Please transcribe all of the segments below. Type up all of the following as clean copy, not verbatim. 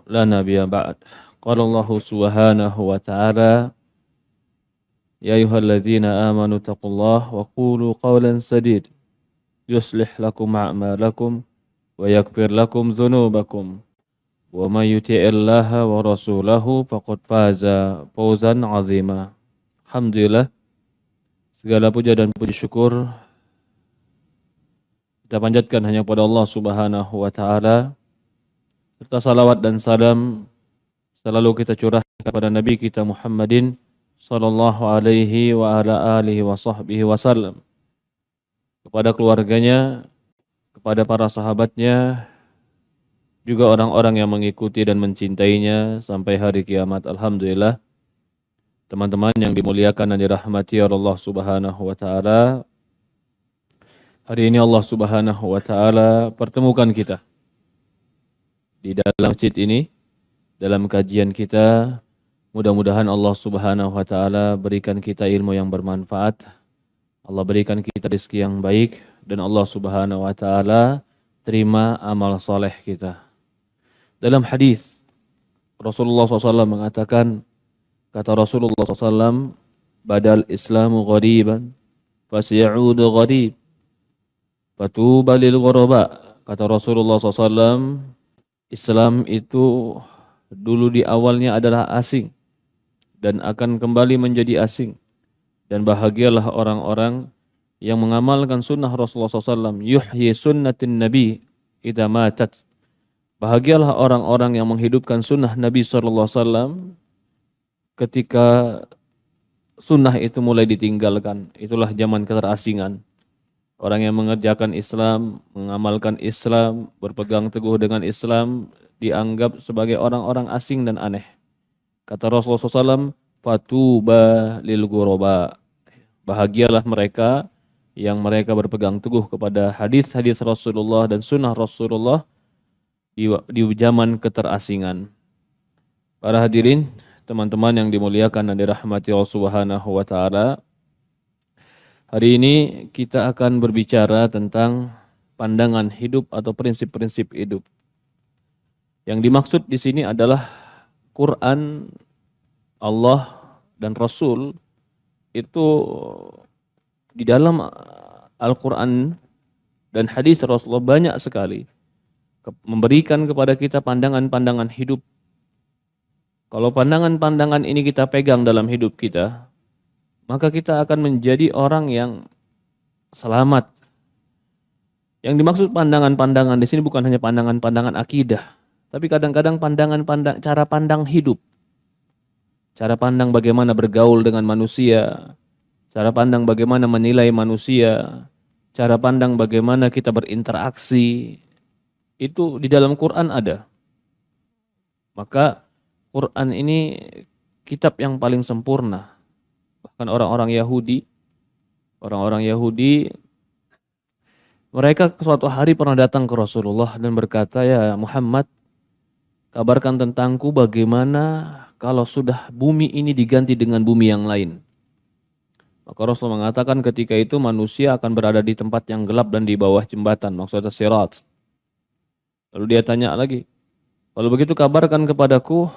لا نبي بعد. قال الله سبحانه وتعالى يا أيها الذين آمنوا اتقوا الله وقولوا قولا سديدا يصلح لكم أعمالكم ويغفر لكم ذنوبكم ومن يطع الله ورسوله فقد فاز فوزا عظيما. Alhamdulillah, segala puja dan puji syukur kita panjatkan hanya kepada Allah Subhanahu wa taala, serta salawat dan salam selalu kita curahkan kepada Nabi kita Muhammadin sallallahu alaihi wa ala alihi wa sahbihi wasallam, kepada keluarganya, kepada para sahabatnya, juga orang-orang yang mengikuti dan mencintainya sampai hari kiamat. Alhamdulillah, teman-teman yang dimuliakan dan dirahmati oleh Allah Subhanahu wa taala, hari ini Allah Subhanahu wa taala pertemukan kita di dalam masjid ini, dalam kajian kita. Mudah-mudahan Allah Subhanahu wa taala berikan kita ilmu yang bermanfaat, Allah berikan kita rezeki yang baik, dan Allah Subhanahu wa taala terima amal soleh kita. Dalam hadis Rasulullah SAW mengatakan, kata Rasulullah SAW, badal Islamu ghariban fasiya'udu gharib fatuba lil ghuraba. Kata Rasulullah SAW, Islam itu dulu di awalnya adalah asing dan akan kembali menjadi asing, dan bahagialah orang-orang yang mengamalkan sunnah Rasulullah SAW. Yuhyi sunnatin Nabi idza matat. Bahagialah orang-orang yang menghidupkan sunnah Nabi SAW ketika sunnah itu mulai ditinggalkan. Itulah zaman keterasingan. Orang yang mengerjakan Islam, mengamalkan Islam, berpegang teguh dengan Islam, dianggap sebagai orang-orang asing dan aneh. Kata Rasulullah SAW, fatuba lil ghuraba. Bahagialah mereka yang mereka berpegang teguh kepada hadis-hadis Rasulullah dan sunnah Rasulullah di zaman keterasingan. Para hadirin, teman-teman yang dimuliakan dan dirahmati Allah Subhanahu wa taala, hari ini kita akan berbicara tentang pandangan hidup atau prinsip-prinsip hidup. Yang dimaksud di sini adalah Quran, Allah dan Rasul. Itu di dalam Al-Quran dan hadis Rasulullah banyak sekali memberikan kepada kita pandangan-pandangan hidup. Kalau pandangan-pandangan ini kita pegang dalam hidup kita, maka kita akan menjadi orang yang selamat. Yang dimaksud pandangan-pandangan di sini bukan hanya pandangan-pandangan akidah, tapi kadang-kadang cara pandang hidup. Cara pandang bagaimana bergaul dengan manusia, cara pandang bagaimana menilai manusia, cara pandang bagaimana kita berinteraksi, itu di dalam Quran ada. Maka Quran ini kitab yang paling sempurna. Bahkan orang-orang Yahudi, mereka suatu hari pernah datang ke Rasulullah dan berkata, ya Muhammad, kabarkan tentangku bagaimana kalau sudah bumi ini diganti dengan bumi yang lain. Maka Rasul mengatakan ketika itu manusia akan berada di tempat yang gelap dan di bawah jembatan, maksudnya sirat. Lalu dia tanya lagi, kalau begitu kabarkan kepadaku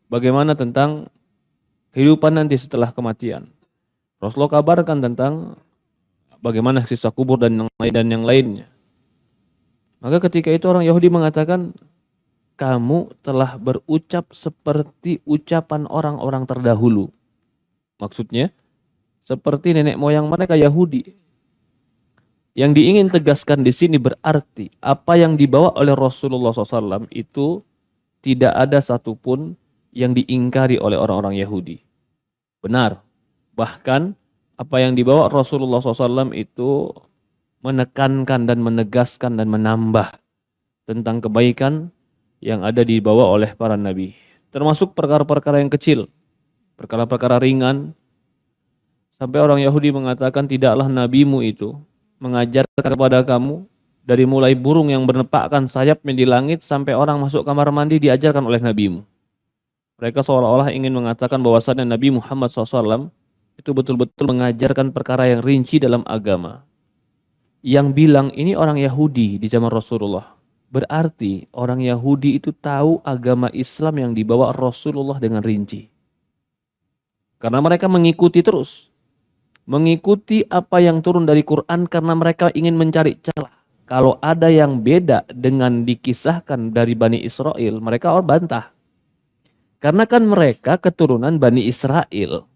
bagaimana tentang kehidupan nanti setelah kematian. Rasulullah kabarkan tentang bagaimana siksa kubur dan yang lainnya. Maka ketika itu orang Yahudi mengatakan, kamu telah berucap seperti ucapan orang-orang terdahulu. Maksudnya, seperti nenek moyang mereka Yahudi. Yang diingin tegaskan di sini berarti apa yang dibawa oleh Rasulullah SAW itu tidak ada satupun yang diingkari oleh orang-orang Yahudi. Benar. Bahkan apa yang dibawa Rasulullah SAW itu menekankan dan menegaskan dan menambah tentang kebaikan yang ada dibawa oleh para nabi. Termasuk perkara-perkara yang kecil, perkara-perkara ringan. Sampai orang Yahudi mengatakan, tidaklah nabimu itu mengajarkan kepada kamu dari mulai burung yang bernepakkan sayapnya di langit sampai orang masuk kamar mandi diajarkan oleh nabimu. Mereka seolah-olah ingin mengatakan bahwasannya Nabi Muhammad SAW itu betul-betul mengajarkan perkara yang rinci dalam agama. Yang bilang ini orang Yahudi di zaman Rasulullah. Berarti orang Yahudi itu tahu agama Islam yang dibawa Rasulullah dengan rinci. Karena mereka mengikuti terus. Mengikuti apa yang turun dari Quran karena mereka ingin mencari celah. Kalau ada yang beda dengan dikisahkan dari Bani Israel, mereka bantah. Karena kan mereka keturunan Bani Israel.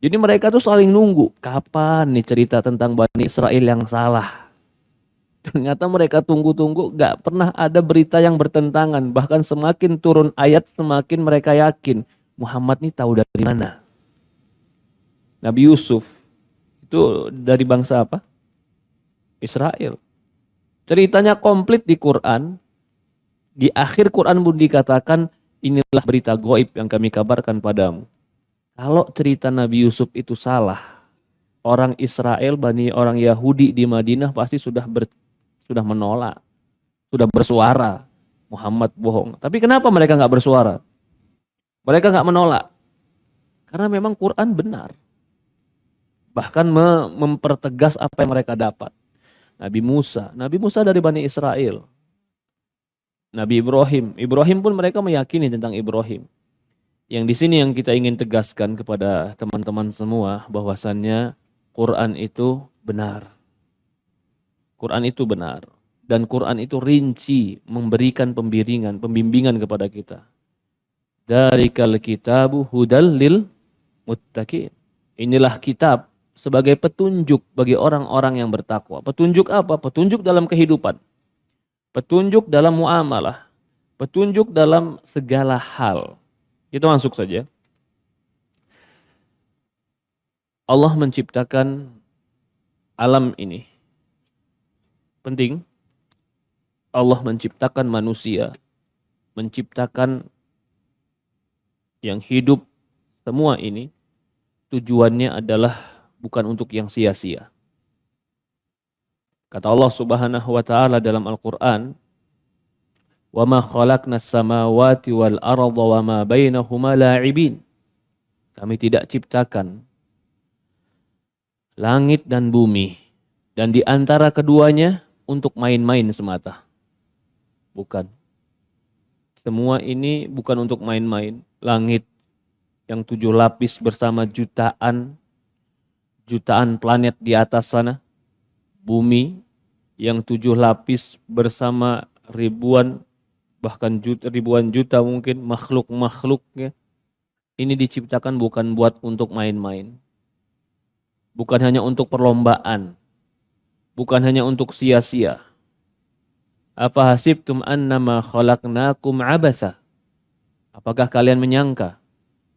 Jadi mereka tuh saling nunggu. Kapan nih cerita tentang Bani Israel yang salah? Ternyata mereka tunggu-tunggu, gak pernah ada berita yang bertentangan. Bahkan semakin turun ayat, semakin mereka yakin. Muhammad nih tahu dari mana? Nabi Yusuf itu dari bangsa apa? Israel. Ceritanya komplit di Quran. Di akhir Quran pun dikatakan, inilah berita gaib yang kami kabarkan padamu. Kalau cerita Nabi Yusuf itu salah, orang Israel, orang Yahudi di Madinah pasti sudah menolak, sudah bersuara. Muhammad bohong. Tapi kenapa mereka nggak bersuara? Mereka nggak menolak. Karena memang Quran benar. Bahkan mempertegas apa yang mereka dapat. Nabi Musa dari Bani Israel. Nabi Ibrahim pun mereka meyakini tentang Ibrahim. Yang di sini yang kita ingin tegaskan kepada teman-teman semua bahwasannya Quran itu benar. Quran itu benar. Dan Quran itu rinci memberikan pembimbingan kepada kita. Darikal kitabu hudal lil muttaqin. Inilah kitab sebagai petunjuk bagi orang-orang yang bertakwa. Petunjuk apa? Petunjuk dalam kehidupan. Petunjuk dalam muamalah. Petunjuk dalam segala hal. Kita masuk saja. Allah menciptakan alam ini. Penting. Allah menciptakan manusia. Menciptakan yang hidup semua ini. Tujuannya adalah bukan untuk yang sia-sia. Kata Allah Subhanahu wa taala dalam Al-Qur'an, "Wa ma khalaqnas samawati wal arda wa ma bainahuma la'ibin." Kami tidak ciptakan langit dan bumi dan di antara keduanya untuk main-main semata. Bukan. Semua ini bukan untuk main-main. Langit yang 7 lapis bersama jutaan planet di atas sana. Bumi yang 7 lapis bersama ribuan bahkan ribuan juta mungkin makhluk-makhluknya. Ini diciptakan bukan buat untuk main-main. Bukan hanya untuk perlombaan. Bukan hanya untuk sia-sia. Apa hasibtum annama khalaqnakum abasa? Apakah kalian menyangka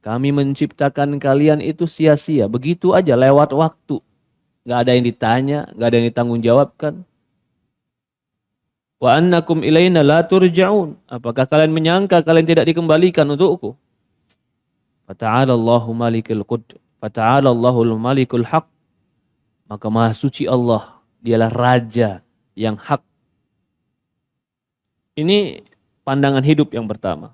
kami menciptakan kalian itu sia-sia, begitu aja lewat waktu. Gak ada yang ditanya, gak ada yang ditanggungjawabkan. Wa annakum ilaina la turja'un. Apakah kalian menyangka kalian tidak dikembalikan untukku? Fata'ala Allahu malikul qud. Fata'ala Allahul malikul haq. Maka maha suci Allah, dialah raja yang hak. Ini pandangan hidup yang pertama.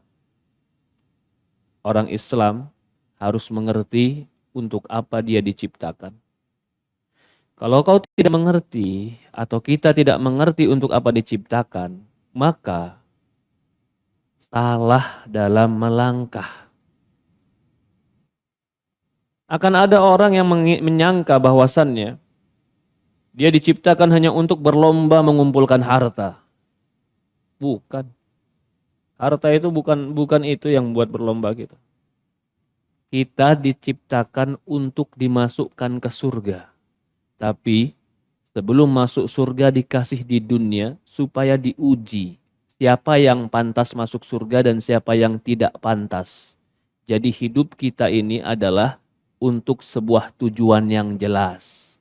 Orang Islam harus mengerti untuk apa dia diciptakan. Kalau kau tidak mengerti atau kita tidak mengerti untuk apa diciptakan, maka salah dalam melangkah. Akan ada orang yang menyangka bahwasannya dia diciptakan hanya untuk berlomba mengumpulkan harta. Bukan. Harta itu bukan itu yang buat berlomba kita. Kita diciptakan untuk dimasukkan ke surga. Tapi sebelum masuk surga dikasih di dunia supaya diuji. Siapa yang pantas masuk surga dan siapa yang tidak pantas. Jadi hidup kita ini adalah untuk sebuah tujuan yang jelas.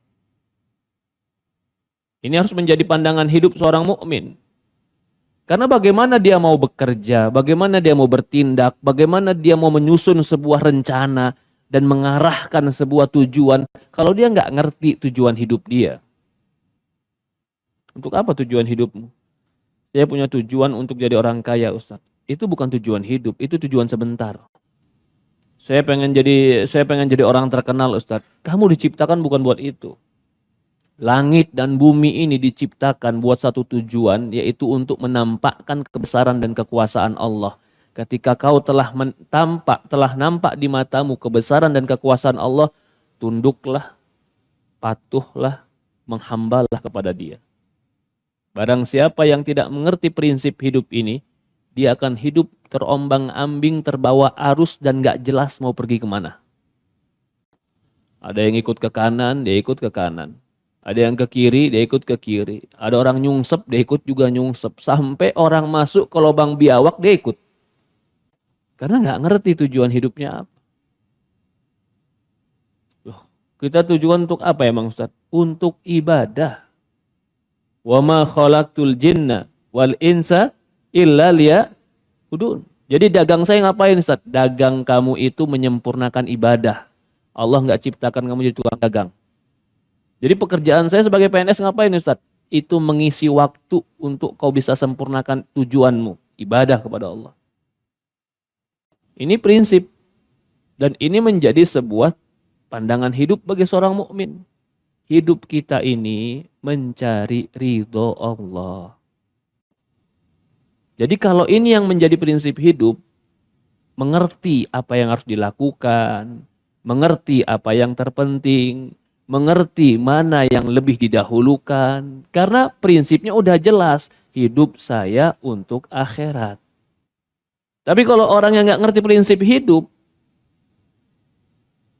Ini harus menjadi pandangan hidup seorang mukmin. Karena bagaimana dia mau bekerja, bagaimana dia mau bertindak, bagaimana dia mau menyusun sebuah rencana dan mengarahkan sebuah tujuan kalau dia nggak ngerti tujuan hidup dia. Untuk apa tujuan hidupmu? Saya punya tujuan untuk jadi orang kaya, Ustaz. Itu bukan tujuan hidup, itu tujuan sebentar. Saya pengen jadi orang terkenal, Ustaz. Kamu diciptakan bukan buat itu. Langit dan bumi ini diciptakan buat satu tujuan, yaitu untuk menampakkan kebesaran dan kekuasaan Allah. Ketika kau telah nampak di matamu kebesaran dan kekuasaan Allah, tunduklah, patuhlah, menghambalah kepada Dia. Barang siapa yang tidak mengerti prinsip hidup ini, dia akan hidup terombang-ambing, terbawa arus dan gak jelas mau pergi kemana. Ada yang ikut ke kanan, dia ikut ke kanan. Ada yang ke kiri, dia ikut ke kiri. Ada orang nyungsep, dia ikut juga nyungsep. Sampai orang masuk ke lubang biawak, dia ikut. Karena nggak ngerti tujuan hidupnya apa. Loh, kita tujuan untuk apa emang Ustaz? Untuk ibadah. Wa ma khalaqtul jinna wal insa illa liya'budun. Jadi dagang saya ngapain Ustaz? Dagang kamu itu menyempurnakan ibadah. Allah nggak ciptakan kamu jadi tukang dagang. Jadi pekerjaan saya sebagai PNS ngapain Ustaz? Itu mengisi waktu untuk kau bisa sempurnakan tujuanmu. Ibadah kepada Allah. Ini prinsip. Dan ini menjadi sebuah pandangan hidup bagi seorang mukmin. Hidup kita ini mencari ridho Allah. Jadi kalau ini yang menjadi prinsip hidup, mengerti apa yang harus dilakukan, mengerti apa yang terpenting, mengerti mana yang lebih didahulukan. Karena prinsipnya udah jelas, hidup saya untuk akhirat. Tapi kalau orang yang nggak ngerti prinsip hidup,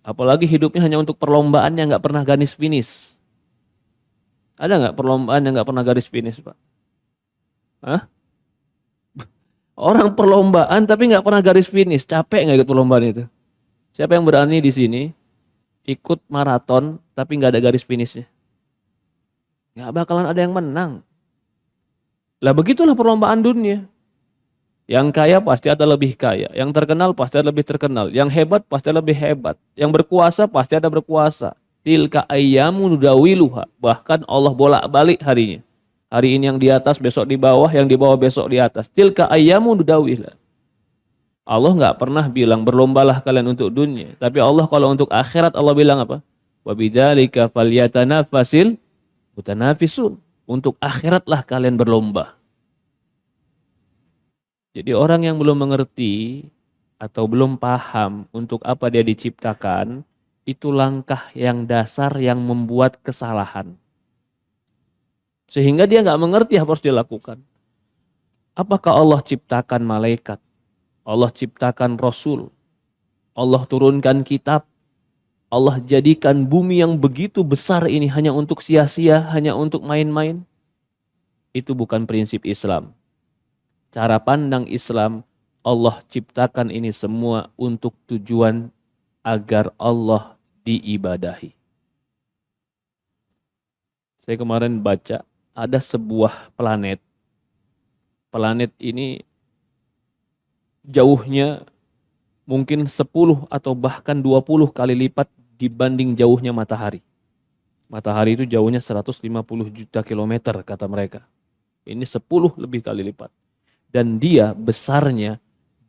apalagi hidupnya hanya untuk perlombaan yang nggak pernah garis finish. Ada nggak perlombaan yang nggak pernah garis finish, Pak? Hah? Orang perlombaan tapi nggak pernah garis finish, capek nggak ikut perlombaan itu? Siapa yang berani di sini ikut maraton tapi nggak ada garis finishnya? Nggak bakalan ada yang menang. Lah begitulah perlombaan dunia. Yang kaya pasti ada lebih kaya, yang terkenal pasti ada lebih terkenal, yang hebat pasti ada lebih hebat, yang berkuasa pasti ada berkuasa. Tilka ayyamu nudawiluha. Bahkan Allah bolak-balik harinya. Hari ini yang di atas, besok di bawah, yang di bawah besok di atas. Tilka ayyamu nudawiluha. Allah nggak pernah bilang berlombalah kalian untuk dunia, tapi Allah kalau untuk akhirat Allah bilang apa? Wa bidzalika falyatanafasil mutanafisun. Untuk akhiratlah kalian berlomba. Jadi orang yang belum mengerti atau belum paham untuk apa dia diciptakan, itu langkah yang dasar yang membuat kesalahan. Sehingga dia nggak mengerti apa harus dilakukan. Apakah Allah ciptakan malaikat? Allah ciptakan Rasul? Allah turunkan kitab? Allah jadikan bumi yang begitu besar ini hanya untuk sia-sia, hanya untuk main-main? Itu bukan prinsip Islam. Cara pandang Islam, Allah ciptakan ini semua untuk tujuan agar Allah diibadahi. Saya kemarin baca ada sebuah planet. Planet ini jauhnya mungkin 10 atau bahkan 20 kali lipat dibanding jauhnya matahari. Matahari itu jauhnya 150 juta kilometer kata mereka. Ini 10 lebih kali lipat. Dan dia besarnya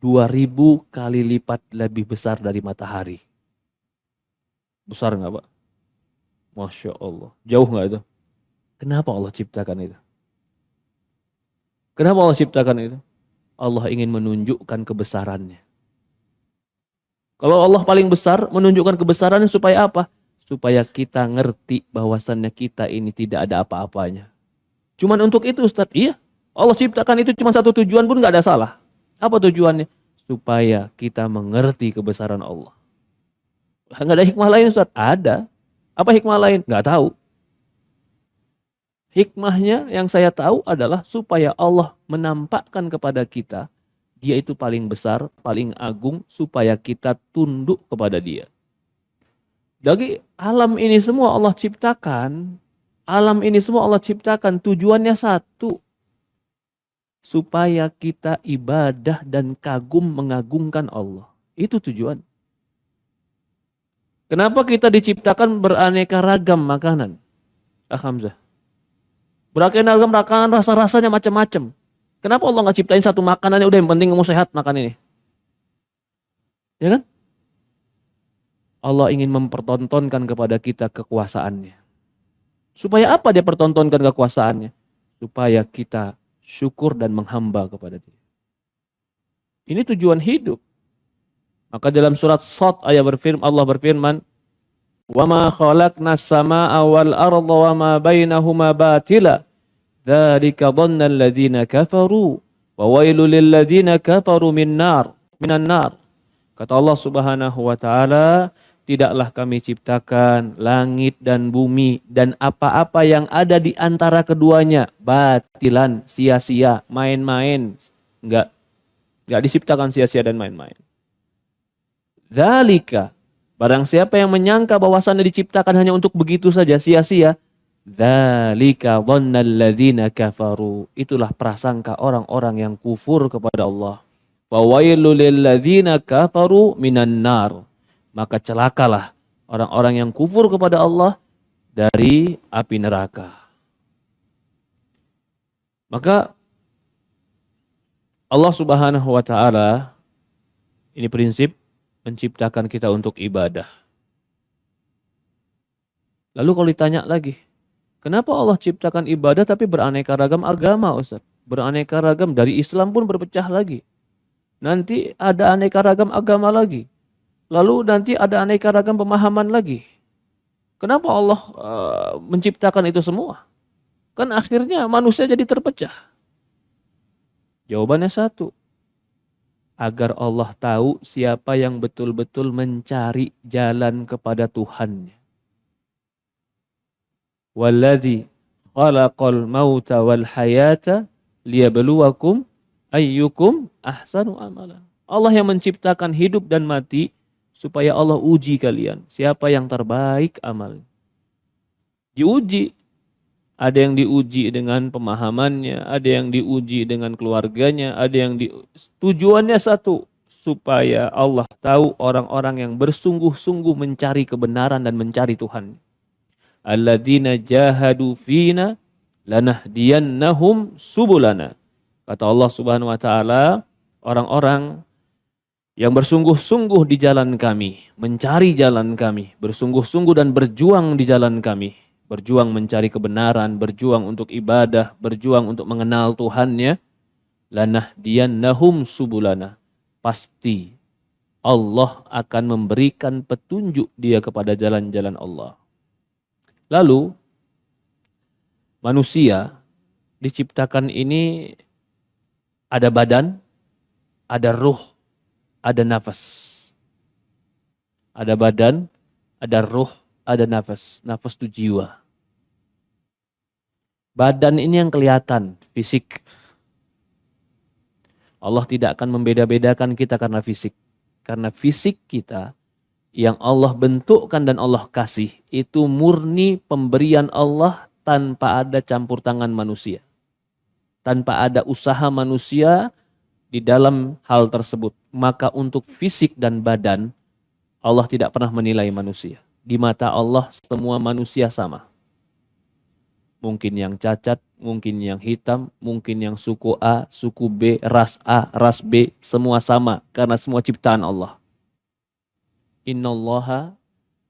2000 kali lipat lebih besar dari matahari. Besar nggak Pak? Masya Allah. Jauh nggak itu? Kenapa Allah ciptakan itu? Kenapa Allah ciptakan itu? Allah ingin menunjukkan kebesarannya. Kalau Allah paling besar, menunjukkan kebesarannya supaya apa? Supaya kita ngerti bahwasannya kita ini tidak ada apa-apanya. Cuman untuk itu Ustaz, iya. Allah ciptakan itu cuma satu tujuan pun nggak ada salah. Apa tujuannya? Supaya kita mengerti kebesaran Allah. Nggak ada hikmah lain Ustaz? Ada. Apa hikmah lain? Nggak tahu. Hikmahnya yang saya tahu adalah supaya Allah menampakkan kepada kita, Dia itu paling besar, paling agung, supaya kita tunduk kepada Dia. Jadi alam ini semua Allah ciptakan, tujuannya satu. Supaya kita ibadah dan kagum mengagungkan Allah. Itu tujuan. Kenapa kita diciptakan beraneka ragam makanan? Hamzah. Beraneka ragam makanan rasa-rasanya macam-macam. Kenapa Allah nggak ciptain satu makanan yang udah yang penting kamu sehat makan ini? Ya kan? Allah ingin mempertontonkan kepada kita kekuasaannya. Supaya apa dia pertontonkan kekuasaannya? Supaya kita syukur dan menghamba kepada dia. Ini tujuan hidup. Maka dalam surat Shad Allah berfirman, "Wa ma khalaqnas samaa'a wal arda wa ma bainahuma batila. Dzalika dhanna alladziina kafaru wa wailul lil ladziina kafaru minan nar." Kata Allah Subhanahu wa taala, tidaklah kami ciptakan langit dan bumi dan apa-apa yang ada di antara keduanya batilan, sia-sia, main-main. Enggak diciptakan sia-sia dan main-main. Dzalika, barang siapa yang menyangka bahwasannya diciptakan hanya untuk begitu saja, sia-sia, dzalika dhannal ladzina kafaru. Itulah prasangka orang-orang yang kufur kepada Allah. Wa wailul lil ladzina kafaru minan nar. Maka celakalah orang-orang yang kufur kepada Allah dari api neraka. Maka Allah Subhanahu wa taala, ini prinsip, menciptakan kita untuk ibadah. Lalu kalau ditanya lagi, kenapa Allah ciptakan ibadah tapi beraneka ragam agama, Ustaz? Beraneka ragam, dari Islam pun berpecah lagi. Nanti ada aneka ragam agama lagi. Lalu nanti ada aneka ragam pemahaman lagi. Kenapa Allah menciptakan itu semua? Kan akhirnya manusia jadi terpecah. Jawabannya satu. Agar Allah tahu siapa yang betul-betul mencari jalan kepada Tuhannya. Walladzi khalaqal mauta wal hayata liyabluwakum ayyukum ahsanu amala. Allah yang menciptakan hidup dan mati supaya Allah uji kalian. Siapa yang terbaik amal. Diuji. Ada yang diuji dengan pemahamannya, ada yang diuji dengan keluarganya, tujuannya satu, supaya Allah tahu orang-orang yang bersungguh-sungguh mencari kebenaran dan mencari Tuhan. Alladzina jahadu fina lanahdiyannahum subulana. Kata Allah Subhanahu wa taala, orang-orang yang bersungguh-sungguh di jalan kami, mencari jalan kami, bersungguh-sungguh dan berjuang di jalan kami. Berjuang mencari kebenaran, berjuang untuk ibadah, berjuang untuk mengenal Tuhannya. Lanahdiyannahum subulana. Pasti Allah akan memberikan petunjuk dia kepada jalan-jalan Allah. Lalu manusia diciptakan ini ada badan, ada ruh, ada nafas. Ada badan, ada ruh, ada nafas. Nafas itu jiwa. Badan ini yang kelihatan, fisik. Allah tidak akan membeda-bedakan kita karena fisik. Karena fisik kita yang Allah bentukkan dan Allah kasih itu murni pemberian Allah tanpa ada campur tangan manusia. Tanpa ada usaha manusia di dalam hal tersebut. Maka untuk fisik dan badan Allah tidak pernah menilai manusia. Di mata Allah semua manusia sama. Mungkin yang cacat, mungkin yang hitam, mungkin yang suku A, suku B, ras A, ras B, semua sama karena semua ciptaan Allah. Innallaha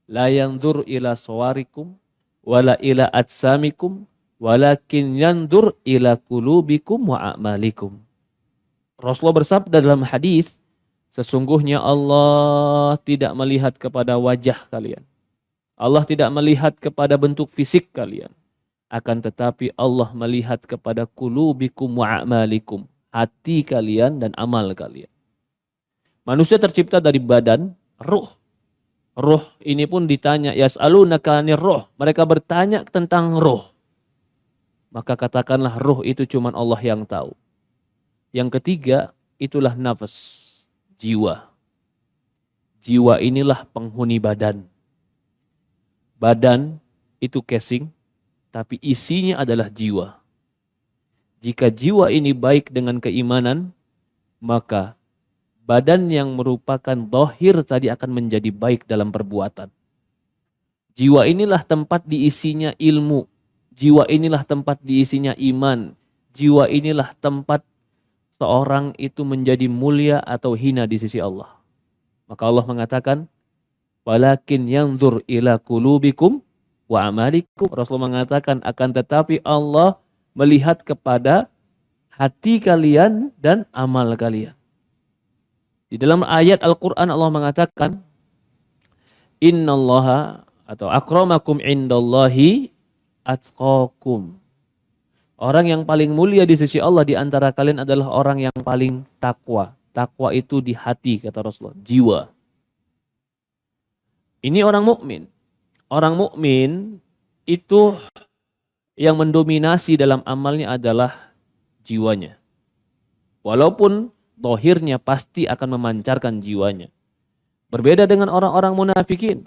la yanzur ila sawarikum wala ila atsamikum walakin yanzur ila qulubikum wa a'malikum. Rasulullah bersabda dalam hadis, sesungguhnya Allah tidak melihat kepada wajah kalian. Allah tidak melihat kepada bentuk fisik kalian. Akan tetapi Allah melihat kepada qulubikum wa a'malikum. Hati kalian dan amal kalian. Manusia tercipta dari badan, ruh. Ruh ini pun ditanya, yas'alunaka 'anir ruh. Mereka bertanya tentang ruh. Maka katakanlah ruh itu cuma Allah yang tahu. Yang ketiga, itulah nafas, jiwa. Jiwa inilah penghuni badan. Badan itu casing, tapi isinya adalah jiwa. Jika jiwa ini baik dengan keimanan, maka badan yang merupakan dhahir tadi akan menjadi baik dalam perbuatan. Jiwa inilah tempat diisinya ilmu. Jiwa inilah tempat diisinya iman. Jiwa inilah tempat seorang itu menjadi mulia atau hina di sisi Allah. Maka Allah mengatakan, walakin yanzur ila qulubikum wa amalikum. Rasulullah mengatakan akan tetapi Allah melihat kepada hati kalian dan amal kalian. Di dalam ayat Al-Quran Allah mengatakan innallaha atau akramakum indallahi atqakum. Orang yang paling mulia di sisi Allah di antara kalian adalah orang yang paling takwa. Takwa itu di hati kata Rasulullah, jiwa. Ini orang mukmin. Orang mukmin itu yang mendominasi dalam amalnya adalah jiwanya. Walaupun zahirnya pasti akan memancarkan jiwanya. Berbeda dengan orang-orang munafikin.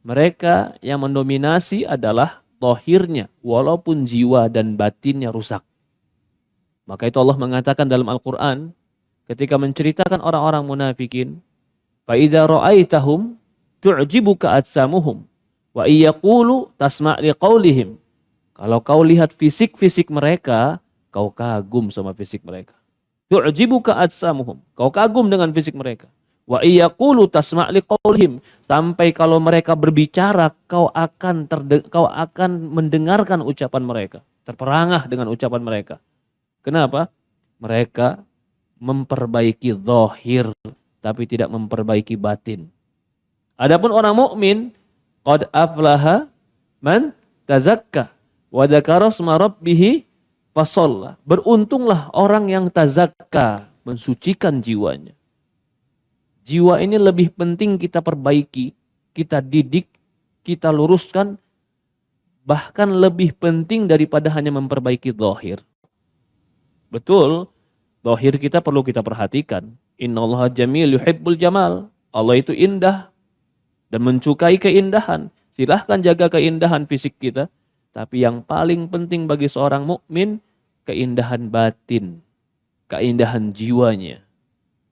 Mereka yang mendominasi adalah zahirnya walaupun jiwa dan batinnya rusak. Maka itu Allah mengatakan dalam Al-Quran ketika menceritakan orang-orang munafikin, fa idza ra'aitahum tu'jibuka ajsamuhum wa iyaqulu tasma' liqaulihim. Kalau kau lihat fisik-fisik mereka, kau kagum sama fisik mereka. Tu'jibuka ajsamuhum. Kau kagum dengan fisik mereka. Wa iyaqulu tasma' liqaulihim. Sampai kalau mereka berbicara, kau akan mendengarkan ucapan mereka. Terperangah dengan ucapan mereka. Kenapa? Mereka memperbaiki zahir tapi tidak memperbaiki batin. Adapun orang mukmin, qad aflaha man tazakka wa dzakara isma rabbih fasalla. Beruntunglah orang yang tazakka, mensucikan jiwanya. Jiwa ini lebih penting kita perbaiki, kita didik, kita luruskan, bahkan lebih penting daripada hanya memperbaiki zahir. Betul, zahir kita perlu kita perhatikan. Innallaha jamil yuhibbul jamal. Allah itu indah dan mencukai keindahan. Silahkan jaga keindahan fisik kita, tapi yang paling penting bagi seorang mukmin keindahan batin, keindahan jiwanya,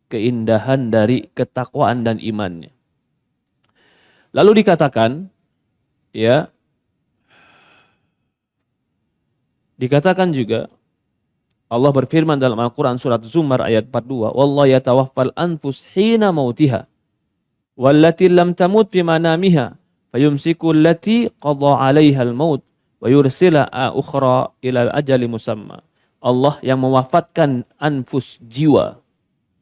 keindahan dari ketakwaan dan imannya. Lalu dikatakan, ya, dikatakan juga Allah berfirman dalam Al-Quran surat Zumar ayat 42, wallahu yatawaffal anfus hina mautiha wallati lam tamut fi manamiha fayumsiku allati qadha 'alaiha al-maut wa yursila ukhra ila ajali musamma. Allah yang mewafatkan anfus jiwa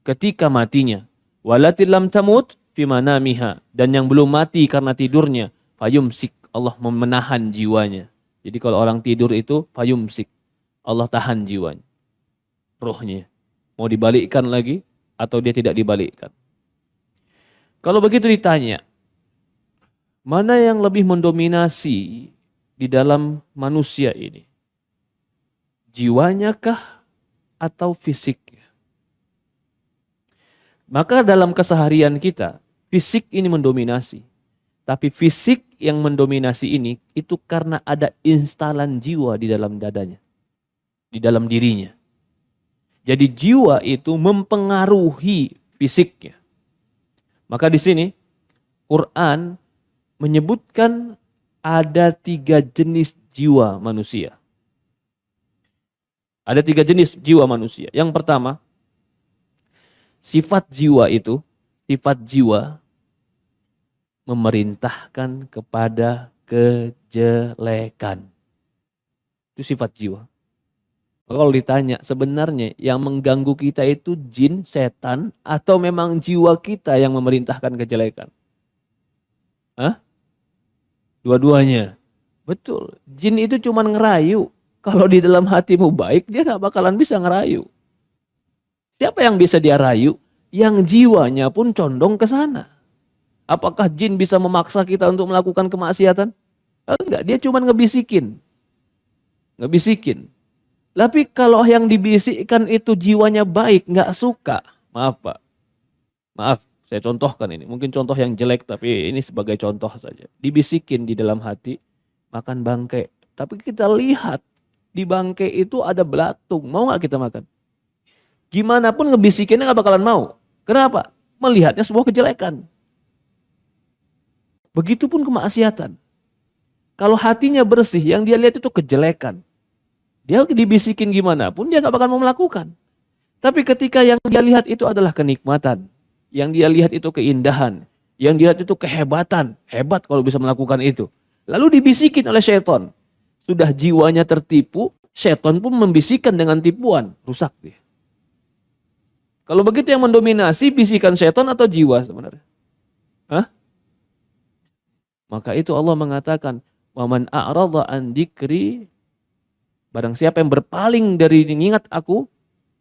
ketika matinya, wallati lam tamut fi manamiha, dan yang belum mati karena tidurnya, fayumsik, Allah menahan jiwanya. Jadi kalau orang tidur itu fayumsik, Allah tahan jiwanya, rohnya. Mau dibalikkan lagi atau dia tidak dibalikkan. Kalau begitu ditanya, mana yang lebih mendominasi di dalam manusia ini? Jiwanya kah atau fisiknya? Maka dalam keseharian kita, fisik ini mendominasi. Tapi fisik yang mendominasi ini itu karena ada instalan jiwa di dalam dadanya, di dalam dirinya. Jadi jiwa itu mempengaruhi fisiknya. Maka di sini Quran menyebutkan ada 3 jenis jiwa manusia. Ada 3 jenis jiwa manusia. Yang pertama, sifat jiwa itu, sifat jiwa memerintahkan kepada kejelekan. Itu sifat jiwa. Kalau ditanya sebenarnya yang mengganggu kita itu jin, setan, atau memang jiwa kita yang memerintahkan kejelekan? Hah? Dua-duanya. Betul. Jin itu cuma ngerayu. Kalau di dalam hatimu baik, dia gak bakalan bisa ngerayu. Siapa yang bisa dia rayu? Yang jiwanya pun condong ke sana. Apakah jin bisa memaksa kita untuk melakukan kemaksiatan? Enggak, dia cuma ngebisikin. Ngebisikin. Tapi kalau yang dibisikkan itu jiwanya baik, nggak suka. Maaf Pak. Maaf, saya contohkan ini. Mungkin contoh yang jelek, tapi ini sebagai contoh saja. Dibisikin di dalam hati, makan bangkai. Tapi kita lihat, di bangkai itu ada belatung. Mau nggak kita makan? Gimana pun ngebisikinnya nggak bakalan mau. Kenapa? Melihatnya sebuah kejelekan. Begitupun kemaksiatan. Kalau hatinya bersih, yang dia lihat itu kejelekan. Dia dibisikin gimana pun dia gak bakal mau melakukan. Tapi ketika yang dia lihat itu adalah kenikmatan, yang dia lihat itu keindahan, yang dia lihat itu kehebatan, hebat kalau bisa melakukan itu. Lalu dibisikin oleh syaitan. Sudah jiwanya tertipu, syaitan pun membisikkan dengan tipuan. Rusak dia. Kalau begitu yang mendominasi bisikan syaitan atau jiwa sebenarnya? Hah? Maka itu Allah mengatakan, "Waman a'radha an dzikri", barang siapa yang berpaling dari mengingat aku,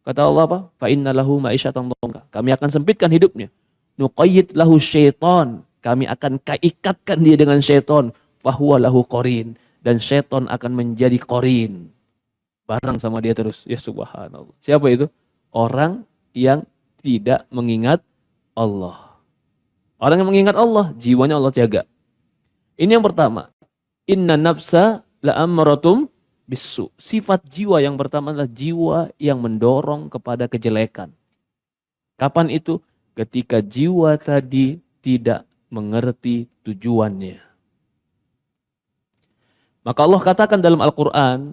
kata Allah apa? Fa inna lahu ma'isyatan dhanka. Kami akan sempitkan hidupnya. Nuqayyid lahu syaitan. Kami akan ikatkan dia dengan syaitan. Fahuwa lahu qarin. Dan syaitan akan menjadi qarin. Bareng sama dia terus. Ya subhanallah. Siapa itu? Orang yang tidak mengingat Allah. Orang yang mengingat Allah, jiwanya Allah jaga. Ini yang pertama. Inna nafsa la'amaratum bisu. Sifat jiwa yang pertama adalah jiwa yang mendorong kepada kejelekan. Kapan itu? Ketika jiwa tadi tidak mengerti tujuannya. Maka Allah katakan dalam Al-Quran,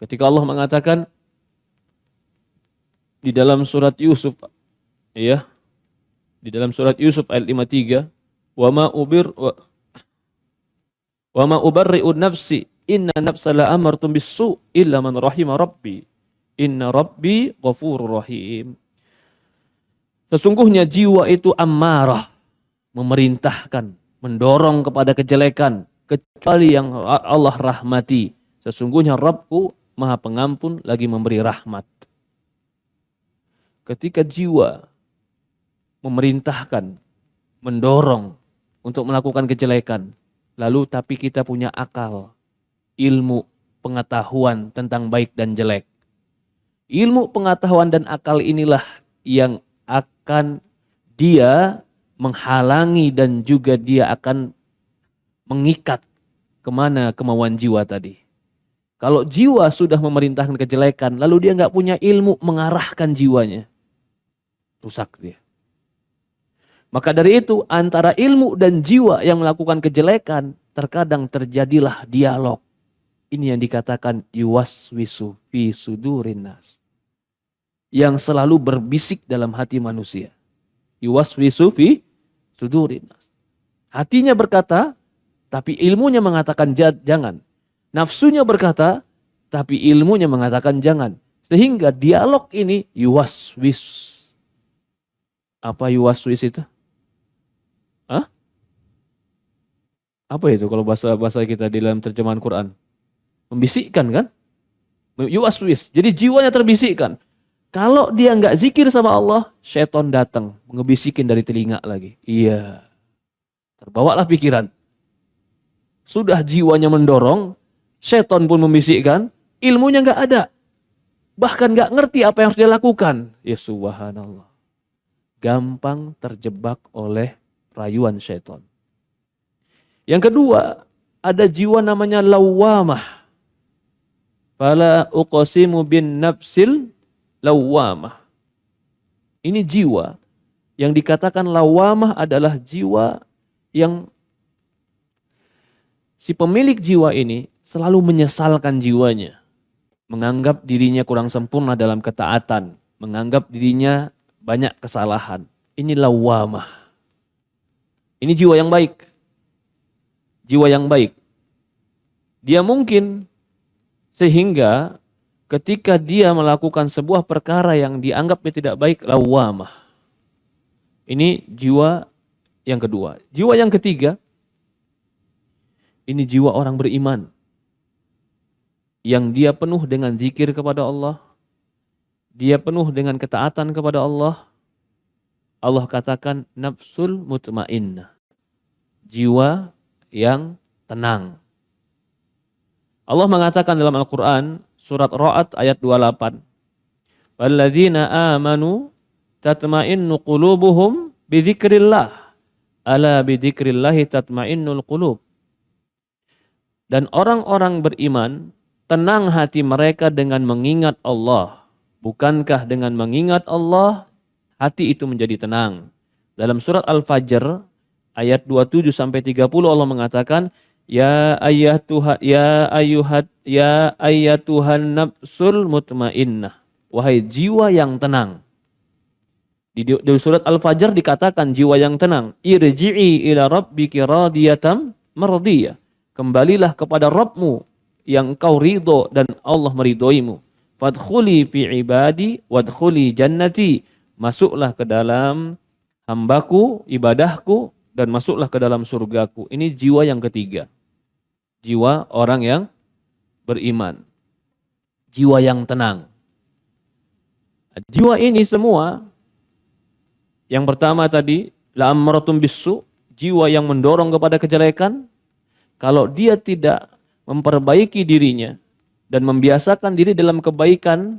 ketika Allah mengatakan di dalam surat Yusuf, ya, di dalam surat Yusuf ayat 53, wa ma ubarri'u nafsi inna nafsa la'amartum bisu illa man rahima rabbi inna rabbi ghafurur rahim. Sesungguhnya jiwa itu ammarah, memerintahkan, mendorong kepada kejelekan, kecuali yang Allah rahmati. Sesungguhnya Rabbku Maha Pengampun lagi memberi rahmat. Ketika jiwa memerintahkan, mendorong untuk melakukan kejelekan, lalu tapi kita punya akal, ilmu, pengetahuan tentang baik dan jelek. Ilmu, pengetahuan dan akal inilah yang akan dia menghalangi dan juga dia akan mengikat kemana kemauan jiwa tadi. Kalau jiwa sudah memerintahkan kejelekan, lalu dia nggak punya ilmu mengarahkan jiwanya, rusak dia. Maka dari itu antara ilmu dan jiwa yang melakukan kejelekan terkadang terjadilah dialog. Ini yang dikatakan yuwaswisu fi sudurin nas. Yang selalu berbisik dalam hati manusia. Yuwaswisu fi sudurin nas. Hatinya berkata, tapi ilmunya mengatakan jangan. Nafsunya berkata, tapi ilmunya mengatakan jangan. Sehingga dialog ini yuwaswis. Apa yuwaswis itu? Hah? Apa itu kalau bahasa kita di dalam terjemahan Quran? Membisikkan kan? Yuwaswis. Jadi jiwanya terbisikkan. Kalau dia nggak zikir sama Allah, syaitan datang ngebisikin dari telinga lagi. Iya. Terbawalah pikiran. Sudah jiwanya mendorong, syaitan pun membisikkan, ilmunya nggak ada. Bahkan nggak ngerti apa yang harus dia lakukan. Ya subhanallah. Gampang terjebak oleh rayuan syaitan. Yang kedua, ada jiwa namanya lawwamah. Fala uqsimu bin nafsil lawwamah. Ini jiwa yang dikatakan lawwamah adalah jiwa yang si pemilik jiwa ini selalu menyesalkan jiwanya. Menganggap dirinya kurang sempurna dalam ketaatan. Menganggap dirinya banyak kesalahan. Ini lawwamah. Ini jiwa yang baik. Jiwa yang baik. Dia mungkin sehingga ketika dia melakukan sebuah perkara yang dianggapnya tidak baik, lawwamah. Ini jiwa yang kedua. Jiwa yang ketiga, ini jiwa orang beriman. Yang dia penuh dengan zikir kepada Allah. Dia penuh dengan ketaatan kepada Allah. Allah katakan nafsul mutmainnah. Jiwa yang tenang. Allah mengatakan dalam Al-Quran, surat Ra'ad ayat 28. Walladzina amanu tatma'innu qulubuhum bidzikrillah. Ala bidzikrillahi tatma'innul qulub. Dan orang-orang beriman, tenang hati mereka dengan mengingat Allah. Bukankah dengan mengingat Allah, hati itu menjadi tenang. Dalam surat Al-Fajr, ayat 27-30 Allah mengatakan, Ya ayyatuhan nafsul mutmainnah. Wahai jiwa yang tenang. Di surat Al-Fajr dikatakan jiwa yang tenang. Irji'i ila rabbiki radiyatam mardiyah. Kembalilah kepada Rabbmu yang kau ridho dan Allah meridhoimu. Fadkhuli fi ibadi wadkhuli jannati. Masuklah ke dalam hambaku, ibadahku, dan masuklah ke dalam surgaku. Ini jiwa yang ketiga. Jiwa orang yang beriman. Jiwa yang tenang. Jiwa ini semua, yang pertama tadi, la'amratum bisu, jiwa yang mendorong kepada kejelekan. Kalau dia tidak memperbaiki dirinya dan membiasakan diri dalam kebaikan,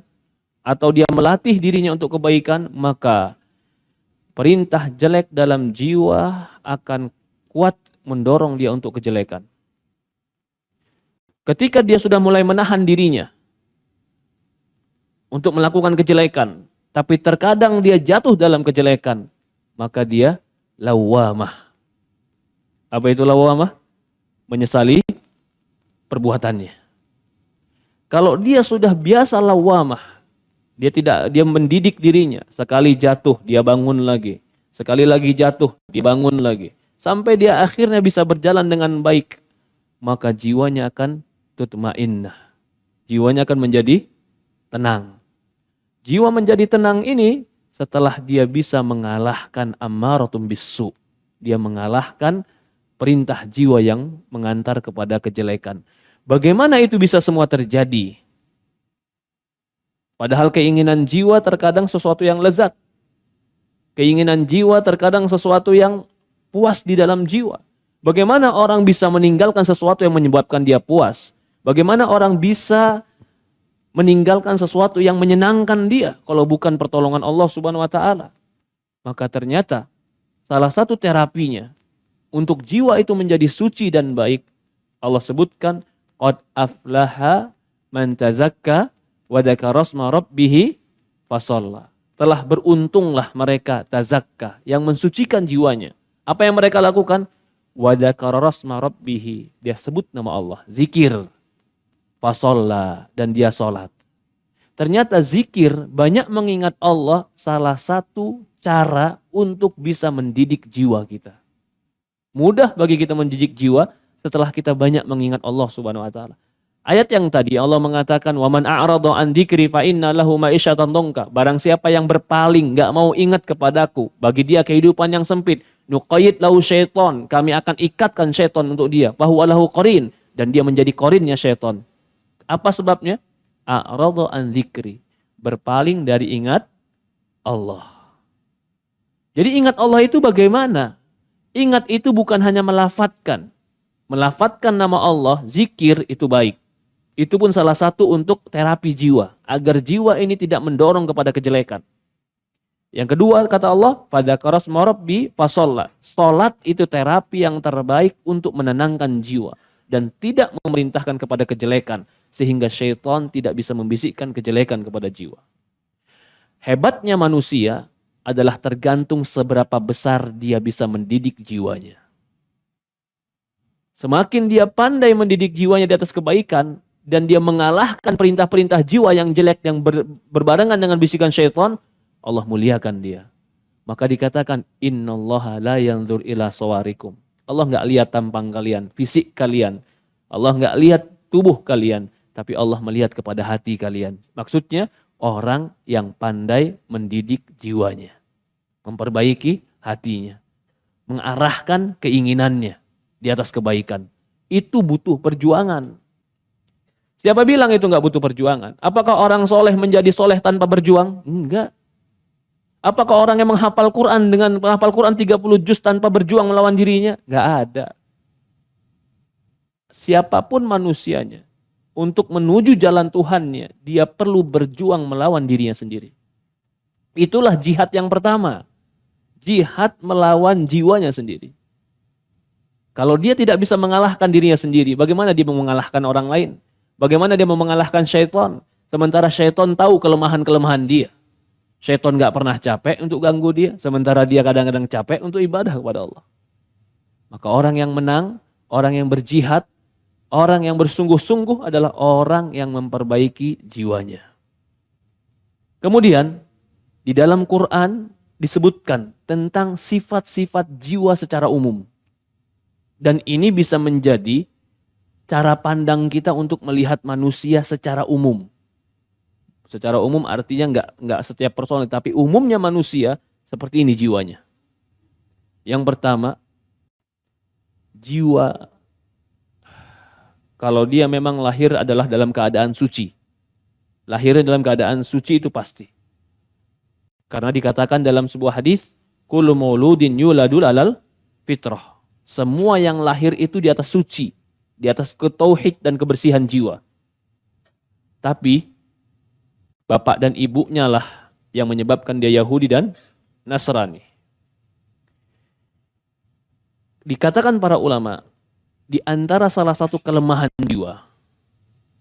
atau dia melatih dirinya untuk kebaikan, maka perintah jelek dalam jiwa akan kuat mendorong dia untuk kejelekan. Ketika dia sudah mulai menahan dirinya untuk melakukan kejelekan, tapi terkadang dia jatuh dalam kejelekan, maka dia lawamah. Apa itu lawamah? Menyesali perbuatannya. Kalau dia sudah biasa lawamah, dia mendidik dirinya. Sekali jatuh, dia bangun lagi. Sekali lagi jatuh, dia bangun lagi. Sampai dia akhirnya bisa berjalan dengan baik. Maka jiwanya akan tutmainnah. Jiwanya akan menjadi tenang. Jiwa menjadi tenang ini setelah dia bisa mengalahkan ammaratum bisu. Dia mengalahkan perintah jiwa yang mengantar kepada kejelekan. Bagaimana itu bisa semua terjadi? Padahal keinginan jiwa terkadang sesuatu yang lezat. Keinginan jiwa terkadang sesuatu yang puas di dalam jiwa. Bagaimana orang bisa meninggalkan sesuatu yang menyebabkan dia puas? Bagaimana orang bisa meninggalkan sesuatu yang menyenangkan dia kalau bukan pertolongan Allah Subhanahu wa taala? Maka ternyata salah satu terapinya untuk jiwa itu menjadi suci dan baik, Allah sebutkan qad aflaha man tazakka wa dzakara asma rabbih fasalla. Telah beruntunglah mereka tazakka yang mensucikan jiwanya. Apa yang mereka lakukan? Wa dzakara asma rabbih, dia sebut nama Allah, zikir. Fasalla, dan dia salat. Ternyata zikir, banyak mengingat Allah, salah satu cara untuk bisa mendidik jiwa kita. Mudah bagi kita mendidik jiwa setelah kita banyak mengingat Allah Subhanahu wa taala. Ayat yang tadi Allah mengatakan wa man a'rada an dzikri fa inna lahu ma'isyatan dhanka. Barang siapa yang berpaling, enggak mau ingat kepadaku, bagi dia kehidupan yang sempit. Nuqayyid lahu syaiton, kami akan ikatkan syaitan untuk dia. Fa huwa lahu qarin, dan dia menjadi qarinnya syaitan. Apa sebabnya? A'rada an dzikri, berpaling dari ingat Allah. Jadi ingat Allah itu bagaimana? Ingat itu bukan hanya melafatkan. Melafatkan nama Allah, zikir itu baik. Itu pun salah satu untuk terapi jiwa. Agar jiwa ini tidak mendorong kepada kejelekan. Yang kedua kata Allah, fadzakara asma rabbi fasalla. Salat itu terapi yang terbaik untuk menenangkan jiwa. Dan tidak memerintahkan kepada kejelekan. Sehingga syaitan tidak bisa membisikkan kejelekan kepada jiwa. Hebatnya manusia adalah tergantung seberapa besar dia bisa mendidik jiwanya. Semakin dia pandai mendidik jiwanya di atas kebaikan, dan dia mengalahkan perintah-perintah jiwa yang jelek yang berbarengan dengan bisikan syaitan, Allah muliakan dia. Maka dikatakan, innallaha la yanzur ila sawarikum. Allah nggak lihat tampang kalian, fisik kalian. Allah nggak lihat tubuh kalian, tapi Allah melihat kepada hati kalian. Maksudnya, orang yang pandai mendidik jiwanya. Memperbaiki hatinya. Mengarahkan keinginannya di atas kebaikan. Itu butuh perjuangan. Siapa bilang itu nggak butuh perjuangan? Apakah orang soleh menjadi soleh tanpa berjuang? Enggak. Apakah orang yang menghafal Quran dengan menghafal Quran 30 juz tanpa berjuang melawan dirinya? Enggak ada. Siapapun manusianya, untuk menuju jalan Tuhannya, dia perlu berjuang melawan dirinya sendiri. Itulah jihad yang pertama. Jihad melawan jiwanya sendiri. Kalau dia tidak bisa mengalahkan dirinya sendiri, bagaimana dia mau mengalahkan orang lain? Bagaimana dia mau mengalahkan syaitan? Sementara syaitan tahu kelemahan-kelemahan dia. Syaitan gak pernah capek untuk ganggu dia. Sementara dia kadang-kadang capek untuk ibadah kepada Allah. Maka orang yang menang, orang yang berjihad, orang yang bersungguh-sungguh adalah orang yang memperbaiki jiwanya. Kemudian, di dalam Quran disebutkan tentang sifat-sifat jiwa secara umum. Dan ini bisa menjadi cara pandang kita untuk melihat manusia secara umum. Secara umum artinya nggak setiap personal, tapi umumnya manusia seperti ini jiwanya. Yang pertama, jiwa kalau dia memang lahir adalah dalam keadaan suci. Lahirnya dalam keadaan suci itu pasti. Karena dikatakan dalam sebuah hadis, kullu mauludin yuladul alal fitrah. Semua yang lahir itu di atas suci, di atas ketauhid dan kebersihan jiwa. Tapi bapak dan ibunya lah yang menyebabkan dia Yahudi dan Nasrani. Dikatakan para ulama, di antara salah satu kelemahan jiwa,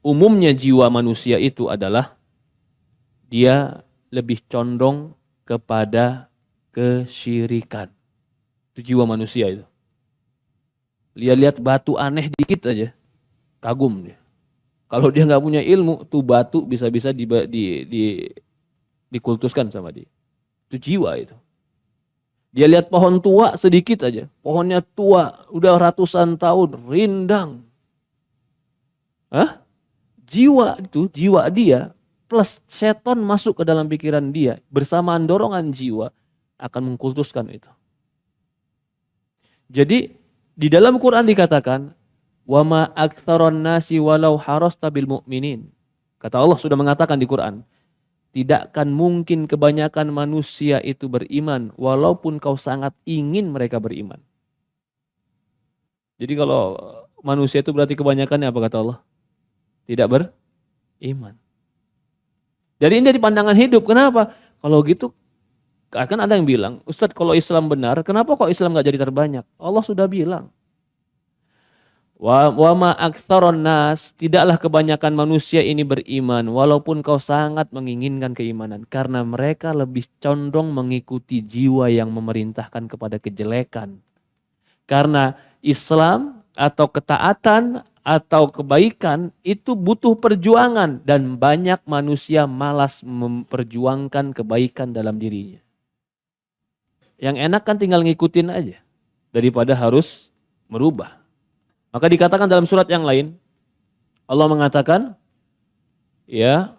umumnya jiwa manusia itu adalah dia lebih condong kepada kesyirikan. Itu jiwa manusia itu. Lihat-lihat batu aneh dikit aja, kagum dia. Kalau dia nggak punya ilmu, tuh batu bisa-bisa dikultuskan sama dia. Itu jiwa itu. Dia lihat pohon tua sedikit aja, pohonnya tua, udah ratusan tahun, rindang. Jiwa itu, jiwa dia, plus setan masuk ke dalam pikiran dia, bersamaan dorongan jiwa, akan mengkultuskan itu. Jadi, di dalam Quran dikatakan, wa ma aktsaron nasi walau harasta bil mu'minin. Kata Allah sudah mengatakan di Quran, tidak akan mungkin kebanyakan manusia itu beriman walaupun kau sangat ingin mereka beriman. Jadi kalau manusia itu berarti kebanyakannya apa kata Allah? Tidak beriman. Jadi ini dari pandangan hidup. Kenapa? Kalau gitu akan ada yang bilang, Ustadz kalau Islam benar, kenapa kok Islam gak jadi terbanyak? Allah sudah bilang. Wa ma aktsaron nas, tidaklah kebanyakan manusia ini beriman walaupun kau sangat menginginkan keimanan. Karena mereka lebih condong mengikuti jiwa yang memerintahkan kepada kejelekan. Karena Islam atau ketaatan atau kebaikan itu butuh perjuangan. Dan banyak manusia malas memperjuangkan kebaikan dalam dirinya. Yang enak kan tinggal ngikutin aja daripada harus merubah. Maka dikatakan dalam surat yang lain, Allah mengatakan, ya,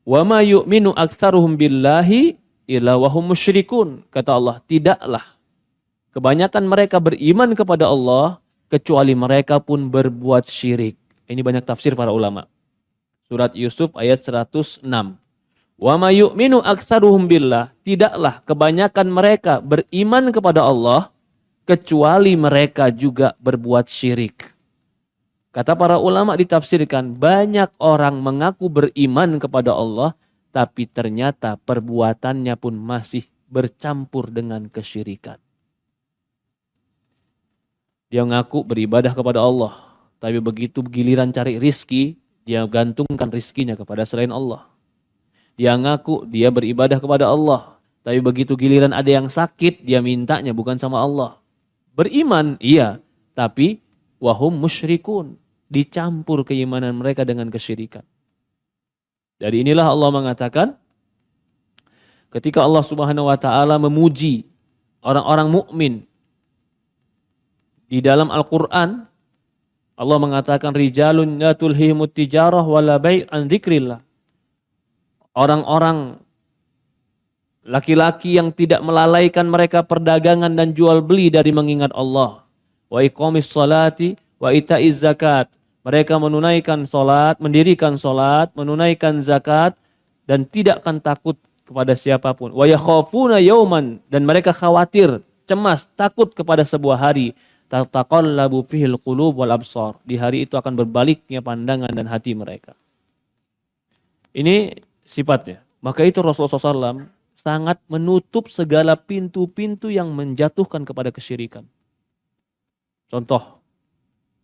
wa ma yu'minu aktsaruhum billahi illa wa hum musyrikun. Kata Allah, tidaklah kebanyakan mereka beriman kepada Allah kecuali mereka pun berbuat syirik. Ini banyak tafsir para ulama. Surat Yusuf ayat 106. Wa ma yu'minu aktsaruhum billah, tidaklah kebanyakan mereka beriman kepada Allah kecuali mereka juga berbuat syirik. Kata para ulama ditafsirkan, banyak orang mengaku beriman kepada Allah tapi ternyata perbuatannya pun masih bercampur dengan kesyirikan. Dia mengaku beribadah kepada Allah, tapi begitu giliran cari rizki, dia gantungkan rizkinya kepada selain Allah. Dia ngaku dia beribadah kepada Allah. Tapi begitu giliran ada yang sakit, dia mintanya bukan sama Allah. Beriman, iya. Tapi wahum musyrikun. Dicampur keimanan mereka dengan kesyirikan. Dari inilah Allah mengatakan, ketika Allah Subhanahu wa ta'ala memuji orang-orang mukmin di dalam Al-Quran, Allah mengatakan, rijalun la tulhihimut tijarah wala bai' an dzikrillah. Orang-orang laki-laki yang tidak melalaikan mereka perdagangan dan jual beli dari mengingat Allah. Wa iqamis salati wa ita'iz zakat. Mereka menunaikan salat, mendirikan salat, menunaikan zakat dan tidak akan takut kepada siapapun. Wa yakhafuna yauman, dan mereka khawatir, cemas, takut kepada sebuah hari. Tataqallabu fihil qulub wal absar. Di hari itu akan berbaliknya pandangan dan hati mereka. Ini sifatnya. Maka itu Rasulullah SAW sangat menutup segala pintu-pintu yang menjatuhkan kepada kesyirikan. Contoh,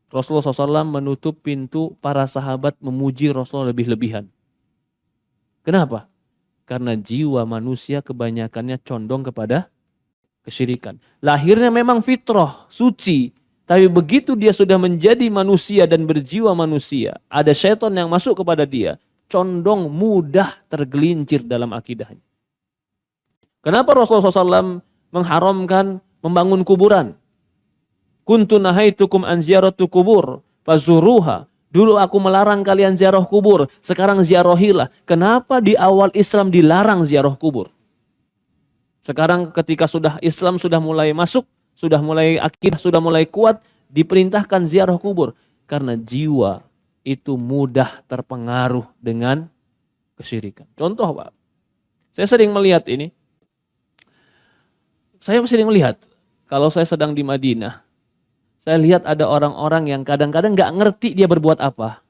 Rasulullah SAW menutup pintu para sahabat memuji Rasulullah lebih-lebihan. Kenapa? Karena jiwa manusia kebanyakannya condong kepada kesyirikan. Lahirnya memang fitrah, suci. Tapi begitu dia sudah menjadi manusia dan berjiwa manusia, ada syaitan yang masuk kepada dia, condong mudah tergelincir dalam akidahnya. Kenapa Rasulullah SAW mengharamkan membangun kuburan? Kuntu nahaitukum an ziyaratu kubur fazuruha. Dulu aku melarang kalian ziarah kubur, sekarang ziarahilah. Kenapa di awal Islam dilarang ziarah kubur? Sekarang ketika Islam sudah mulai masuk, sudah mulai akidah, sudah mulai kuat, diperintahkan ziarah kubur. Karena jiwa itu mudah terpengaruh dengan kesyirikan. Contoh Pak, saya sering melihat ini. Saya sering melihat, kalau saya sedang di Madinah, saya lihat ada orang-orang yang kadang-kadang nggak ngerti dia berbuat apa.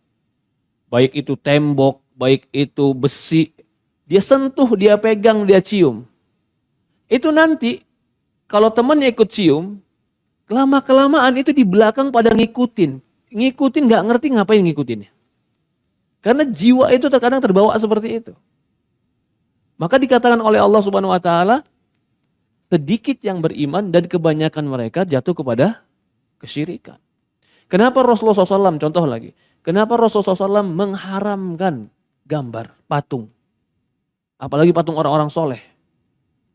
Baik itu tembok, baik itu besi. Dia sentuh, dia pegang, dia cium. Itu nanti, kalau temannya ikut cium, lama-kelamaan itu di belakang pada ngikutin. Ngikutin nggak ngerti ngapain ngikutinnya. Karena jiwa itu terkadang terbawa seperti itu. Maka dikatakan oleh Allah Subhanahu wa taala, sedikit yang beriman dan kebanyakan mereka jatuh kepada kesyirikan. Kenapa Rasulullah SAW, contoh lagi, kenapa Rasulullah SAW mengharamkan gambar, patung? Apalagi patung orang-orang soleh.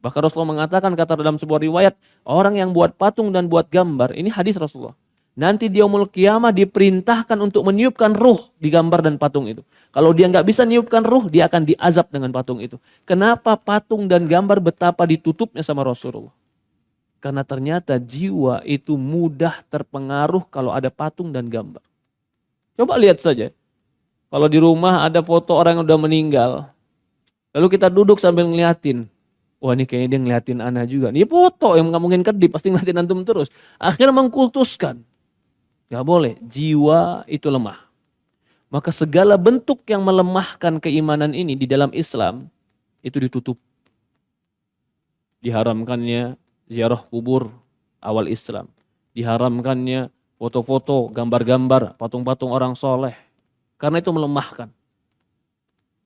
Bahkan Rasulullah mengatakan, kata dalam sebuah riwayat, orang yang buat patung dan buat gambar, ini hadis Rasulullah. Nanti di yaumul qiyamah diperintahkan untuk meniupkan ruh di gambar dan patung itu. Kalau dia nggak bisa niupkan ruh, dia akan diazab dengan patung itu. Kenapa patung dan gambar betapa ditutupnya sama Rasulullah? Karena ternyata jiwa itu mudah terpengaruh kalau ada patung dan gambar. Coba lihat saja. Kalau di rumah ada foto orang yang udah meninggal. Lalu kita duduk sambil ngeliatin. Wah ini kayaknya dia ngeliatin ana juga. Ini foto yang nggak mungkin kedip, pasti ngeliatin antum terus. Akhirnya mengkultuskan. Gak boleh, jiwa itu lemah. Maka segala bentuk yang melemahkan keimanan ini di dalam Islam, itu ditutup. Diharamkannya ziarah kubur awal Islam. Diharamkannya foto-foto, gambar-gambar, patung-patung orang soleh. Karena itu melemahkan.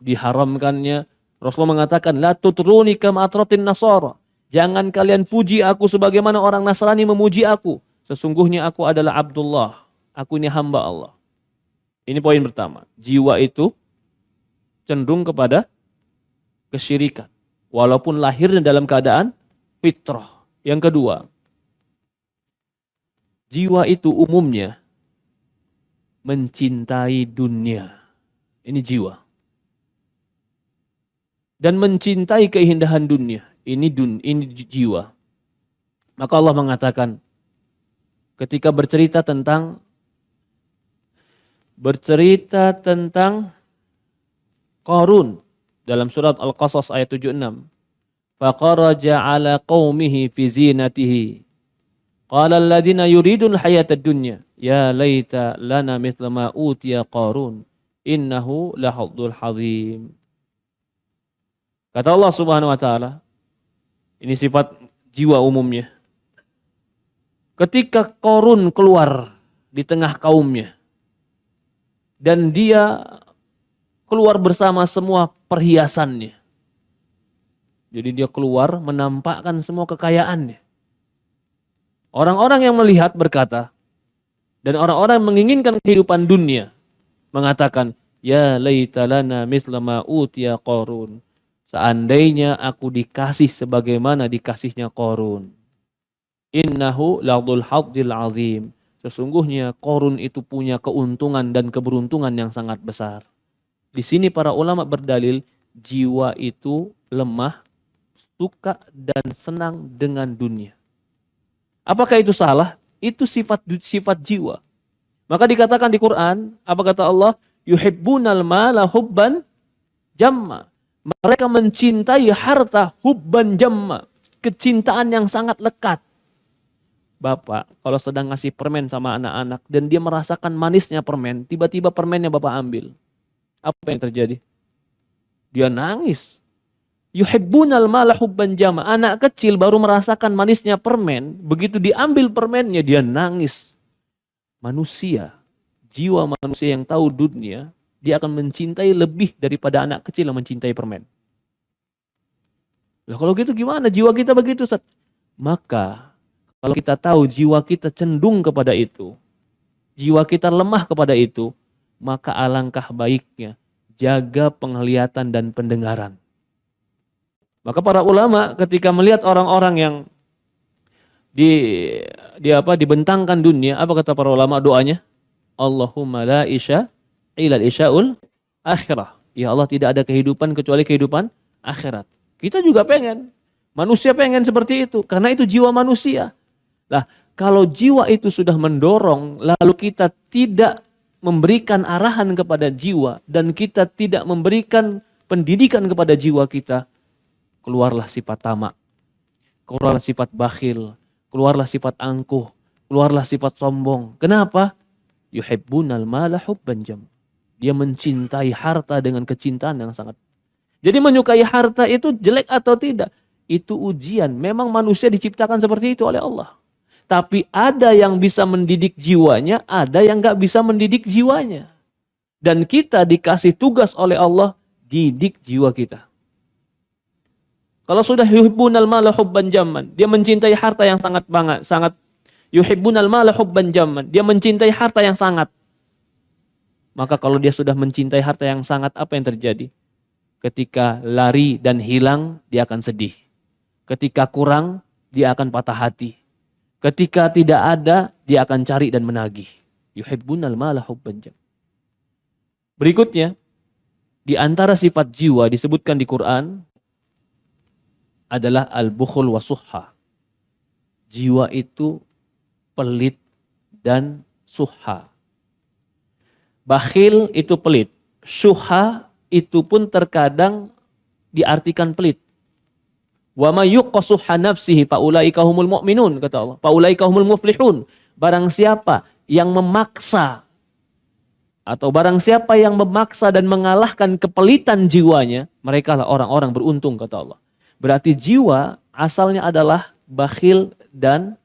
Diharamkannya, Rasulullah mengatakan, La tutruni kama atratin nasara. Jangan kalian puji aku sebagaimana orang Nasrani memuji aku. Sesungguhnya aku adalah Abdullah. Aku ini hamba Allah. Ini poin pertama. Jiwa itu cenderung kepada kesyirikan. Walaupun lahirnya dalam keadaan fitrah. Yang kedua, jiwa itu umumnya mencintai dunia. Ini jiwa. Dan mencintai keindahan dunia. Ini jiwa. Maka Allah mengatakan, ketika bercerita tentang Qarun dalam surat Al-Qasas ayat 76. Faqaraja ala qaumihi fi zinatihi. Qala alladhina yuridul hayatad dunya ya laita lana mithla ma utiya Qarun innahu lahaddul hazim. Kata Allah Subhanahu wa taala, ini sifat jiwa umumnya. Ketika Qarun keluar di tengah kaumnya dan dia keluar bersama semua perhiasannya. Jadi dia keluar menampakkan semua kekayaannya. Orang-orang yang melihat berkata, dan orang-orang yang menginginkan kehidupan dunia mengatakan, ya laita lana mithla ma utiya Qarun. Seandainya aku dikasih sebagaimana dikasihnya Qarun. Innahu la'dul haddil azim. Sesungguhnya Qarun itu punya keuntungan dan keberuntungan yang sangat besar. Di sini para ulama berdalil jiwa itu lemah, suka dan senang dengan dunia. Apakah itu salah? Itu sifat jiwa. Maka dikatakan di Quran, apa kata Allah? Yuhibbunal mala hubban jamma. Mereka mencintai harta hubban jamma. Kecintaan yang sangat lekat. Bapak kalau sedang ngasih permen sama anak-anak dan dia merasakan manisnya permen, tiba-tiba permennya Bapak ambil. Apa yang terjadi? Dia nangis. Yuhibbunal mala hubban jamma. Anak kecil baru merasakan manisnya permen, begitu diambil permennya dia nangis. Manusia, jiwa manusia yang tahu dunia, dia akan mencintai lebih daripada anak kecil yang mencintai permen. Lah kalau gitu gimana? Jiwa kita begitu, Ustaz. Maka kalau kita tahu jiwa kita cenderung kepada itu, jiwa kita lemah kepada itu, maka alangkah baiknya jaga penglihatan dan pendengaran. Maka para ulama ketika melihat orang-orang yang dibentangkan dunia, apa kata para ulama doanya? Allahumma la isya ilal isya'ul akhirah. Ya Allah, tidak ada kehidupan kecuali kehidupan akhirat. Kita juga pengen. Manusia pengen seperti itu karena itu jiwa manusia. Nah, kalau jiwa itu sudah mendorong lalu kita tidak memberikan arahan kepada jiwa dan kita tidak memberikan pendidikan kepada jiwa kita, keluarlah sifat tamak, keluarlah sifat bakhil, keluarlah sifat angkuh, keluarlah sifat sombong. Kenapa? Yuhibbunal mala hubban jam. Dia mencintai harta dengan kecintaan yang sangat. Jadi menyukai harta itu jelek atau tidak? Itu ujian. Memang manusia diciptakan seperti itu oleh Allah. Tapi ada yang bisa mendidik jiwanya, ada yang gak bisa mendidik jiwanya. Dan kita dikasih tugas oleh Allah, didik jiwa kita. Kalau sudah yuhibbunal mala hubban jamman, dia mencintai harta yang sangat yuhibbunal mala hubban jamman, dia mencintai harta yang sangat. Maka kalau dia sudah mencintai harta yang sangat, apa yang terjadi? Ketika lari dan hilang, dia akan sedih. Ketika kurang, dia akan patah hati. Ketika tidak ada, dia akan cari dan menagih. Yuhibbunal mala hubban jamman. Berikutnya, di antara sifat jiwa disebutkan di Quran adalah al-bukhul wa suhha. Jiwa itu pelit dan suhha. Bakhil itu pelit. Suhha itu pun terkadang diartikan pelit. Wa may yuqasuhha nafsihi faulaika humul mu'minun, kata Allah. Faulaika humul muflihun. Barang siapa yang memaksa atau barang siapa yang memaksa dan mengalahkan kepelitan jiwanya, mereka lah orang-orang beruntung, kata Allah. Berarti jiwa asalnya adalah bakhil dan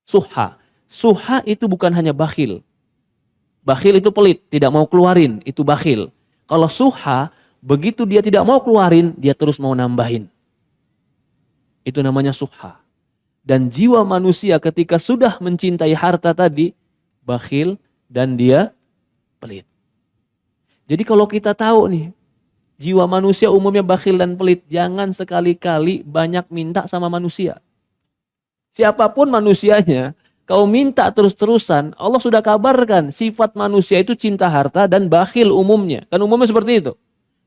suhha. Suhha itu bukan hanya bakhil. Bakhil itu pelit, tidak mau keluarin, itu bakhil. Kalau suhha, begitu dia tidak mau keluarin, dia terus mau nambahin. Itu namanya suhha. Dan jiwa manusia ketika sudah mencintai harta tadi, bakhil dan dia pelit. Jadi kalau kita tahu nih, jiwa manusia umumnya bakhil dan pelit. Jangan sekali-kali banyak minta sama manusia. Siapapun manusianya, kau minta terus-terusan, Allah sudah kabarkan sifat manusia itu cinta harta dan bakhil umumnya. Kan umumnya seperti itu.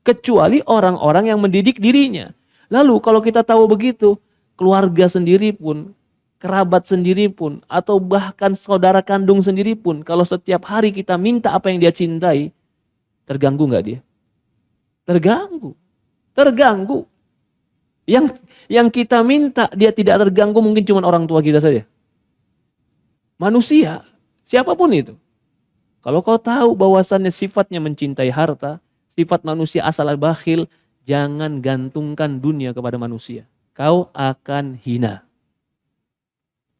Kecuali orang-orang yang mendidik dirinya. Lalu kalau kita tahu begitu, keluarga sendiri pun, kerabat sendiri pun, atau bahkan saudara kandung sendiri pun, kalau setiap hari kita minta apa yang dia cintai, terganggu nggak dia? Terganggu. Yang kita minta dia tidak terganggu mungkin cuma orang tua kita saja. Manusia, siapapun itu. Kalau kau tahu bahwasannya sifatnya mencintai harta, sifat manusia asal bakhil, jangan gantungkan dunia kepada manusia. Kau akan hina.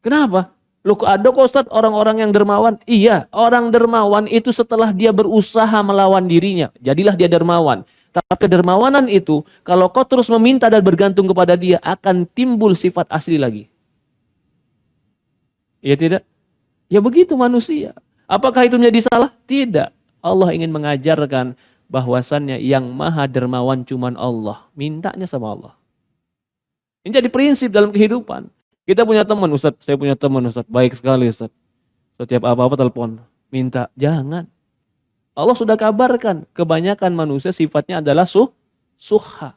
Kenapa? Loh, ada kok Ustaz orang-orang yang dermawan? Iya, orang dermawan itu setelah dia berusaha melawan dirinya, jadilah dia dermawan. Tapi kedermawanan itu, kalau kau terus meminta dan bergantung kepada dia, akan timbul sifat asli lagi. Iya tidak? Ya begitu manusia. Apakah itu menjadi salah? Tidak. Allah ingin mengajarkan bahwasannya yang maha dermawan cuman Allah. Mintanya sama Allah. Ini jadi prinsip dalam kehidupan. Kita punya teman, Ustaz. Saya punya teman, Ustaz. Baik sekali, Ustaz. Setiap apa-apa telepon. Minta. Jangan. Allah sudah kabarkan, kebanyakan manusia sifatnya adalah suhha.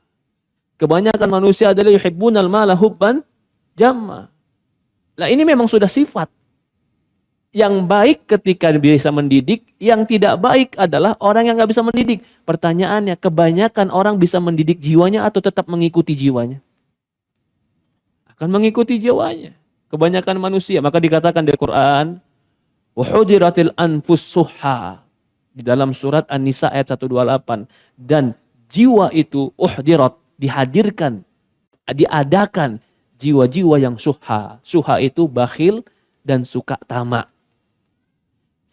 Kebanyakan manusia adalah yuhibbunal mala hubban jamma. Nah, ini memang sudah sifat. Yang baik ketika bisa mendidik, yang tidak baik adalah orang yang nggak bisa mendidik. Pertanyaannya, kebanyakan orang bisa mendidik jiwanya atau tetap mengikuti jiwanya? Akan mengikuti jiwanya. Kebanyakan manusia, maka dikatakan di Quran, wa hudiratil anfus suhha. Di dalam surat An-Nisa ayat 128. Dan jiwa itu uhdirat, dihadirkan, diadakan jiwa-jiwa yang suhha. Suhha itu bakhil dan suka tamak.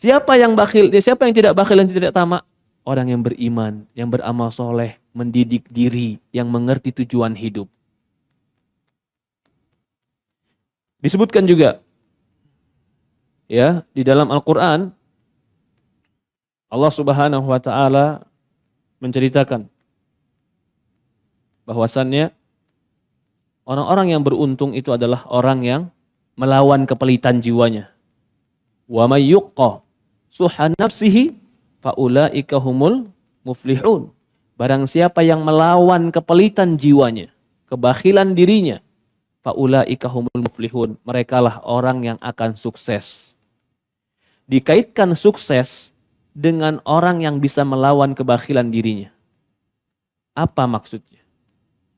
Siapa yang bakhil? Siapa yang tidak bakhil dan tidak tamak? Orang yang beriman, yang beramal soleh, mendidik diri, yang mengerti tujuan hidup. Disebutkan juga ya di dalam Al-Qur'an, Allah Subhanahu wa taala menceritakan bahwasannya orang-orang yang beruntung itu adalah orang yang melawan kepelitan jiwanya. Wa may yuqqa suha nafsihi faulaika humul muflihun. Barang siapa yang melawan kepelitan jiwanya, kebakhilan dirinya, faulaika humul muflihun. Merekalah orang yang akan sukses. Dikaitkan sukses dengan orang yang bisa melawan kebakhilan dirinya. Apa maksudnya?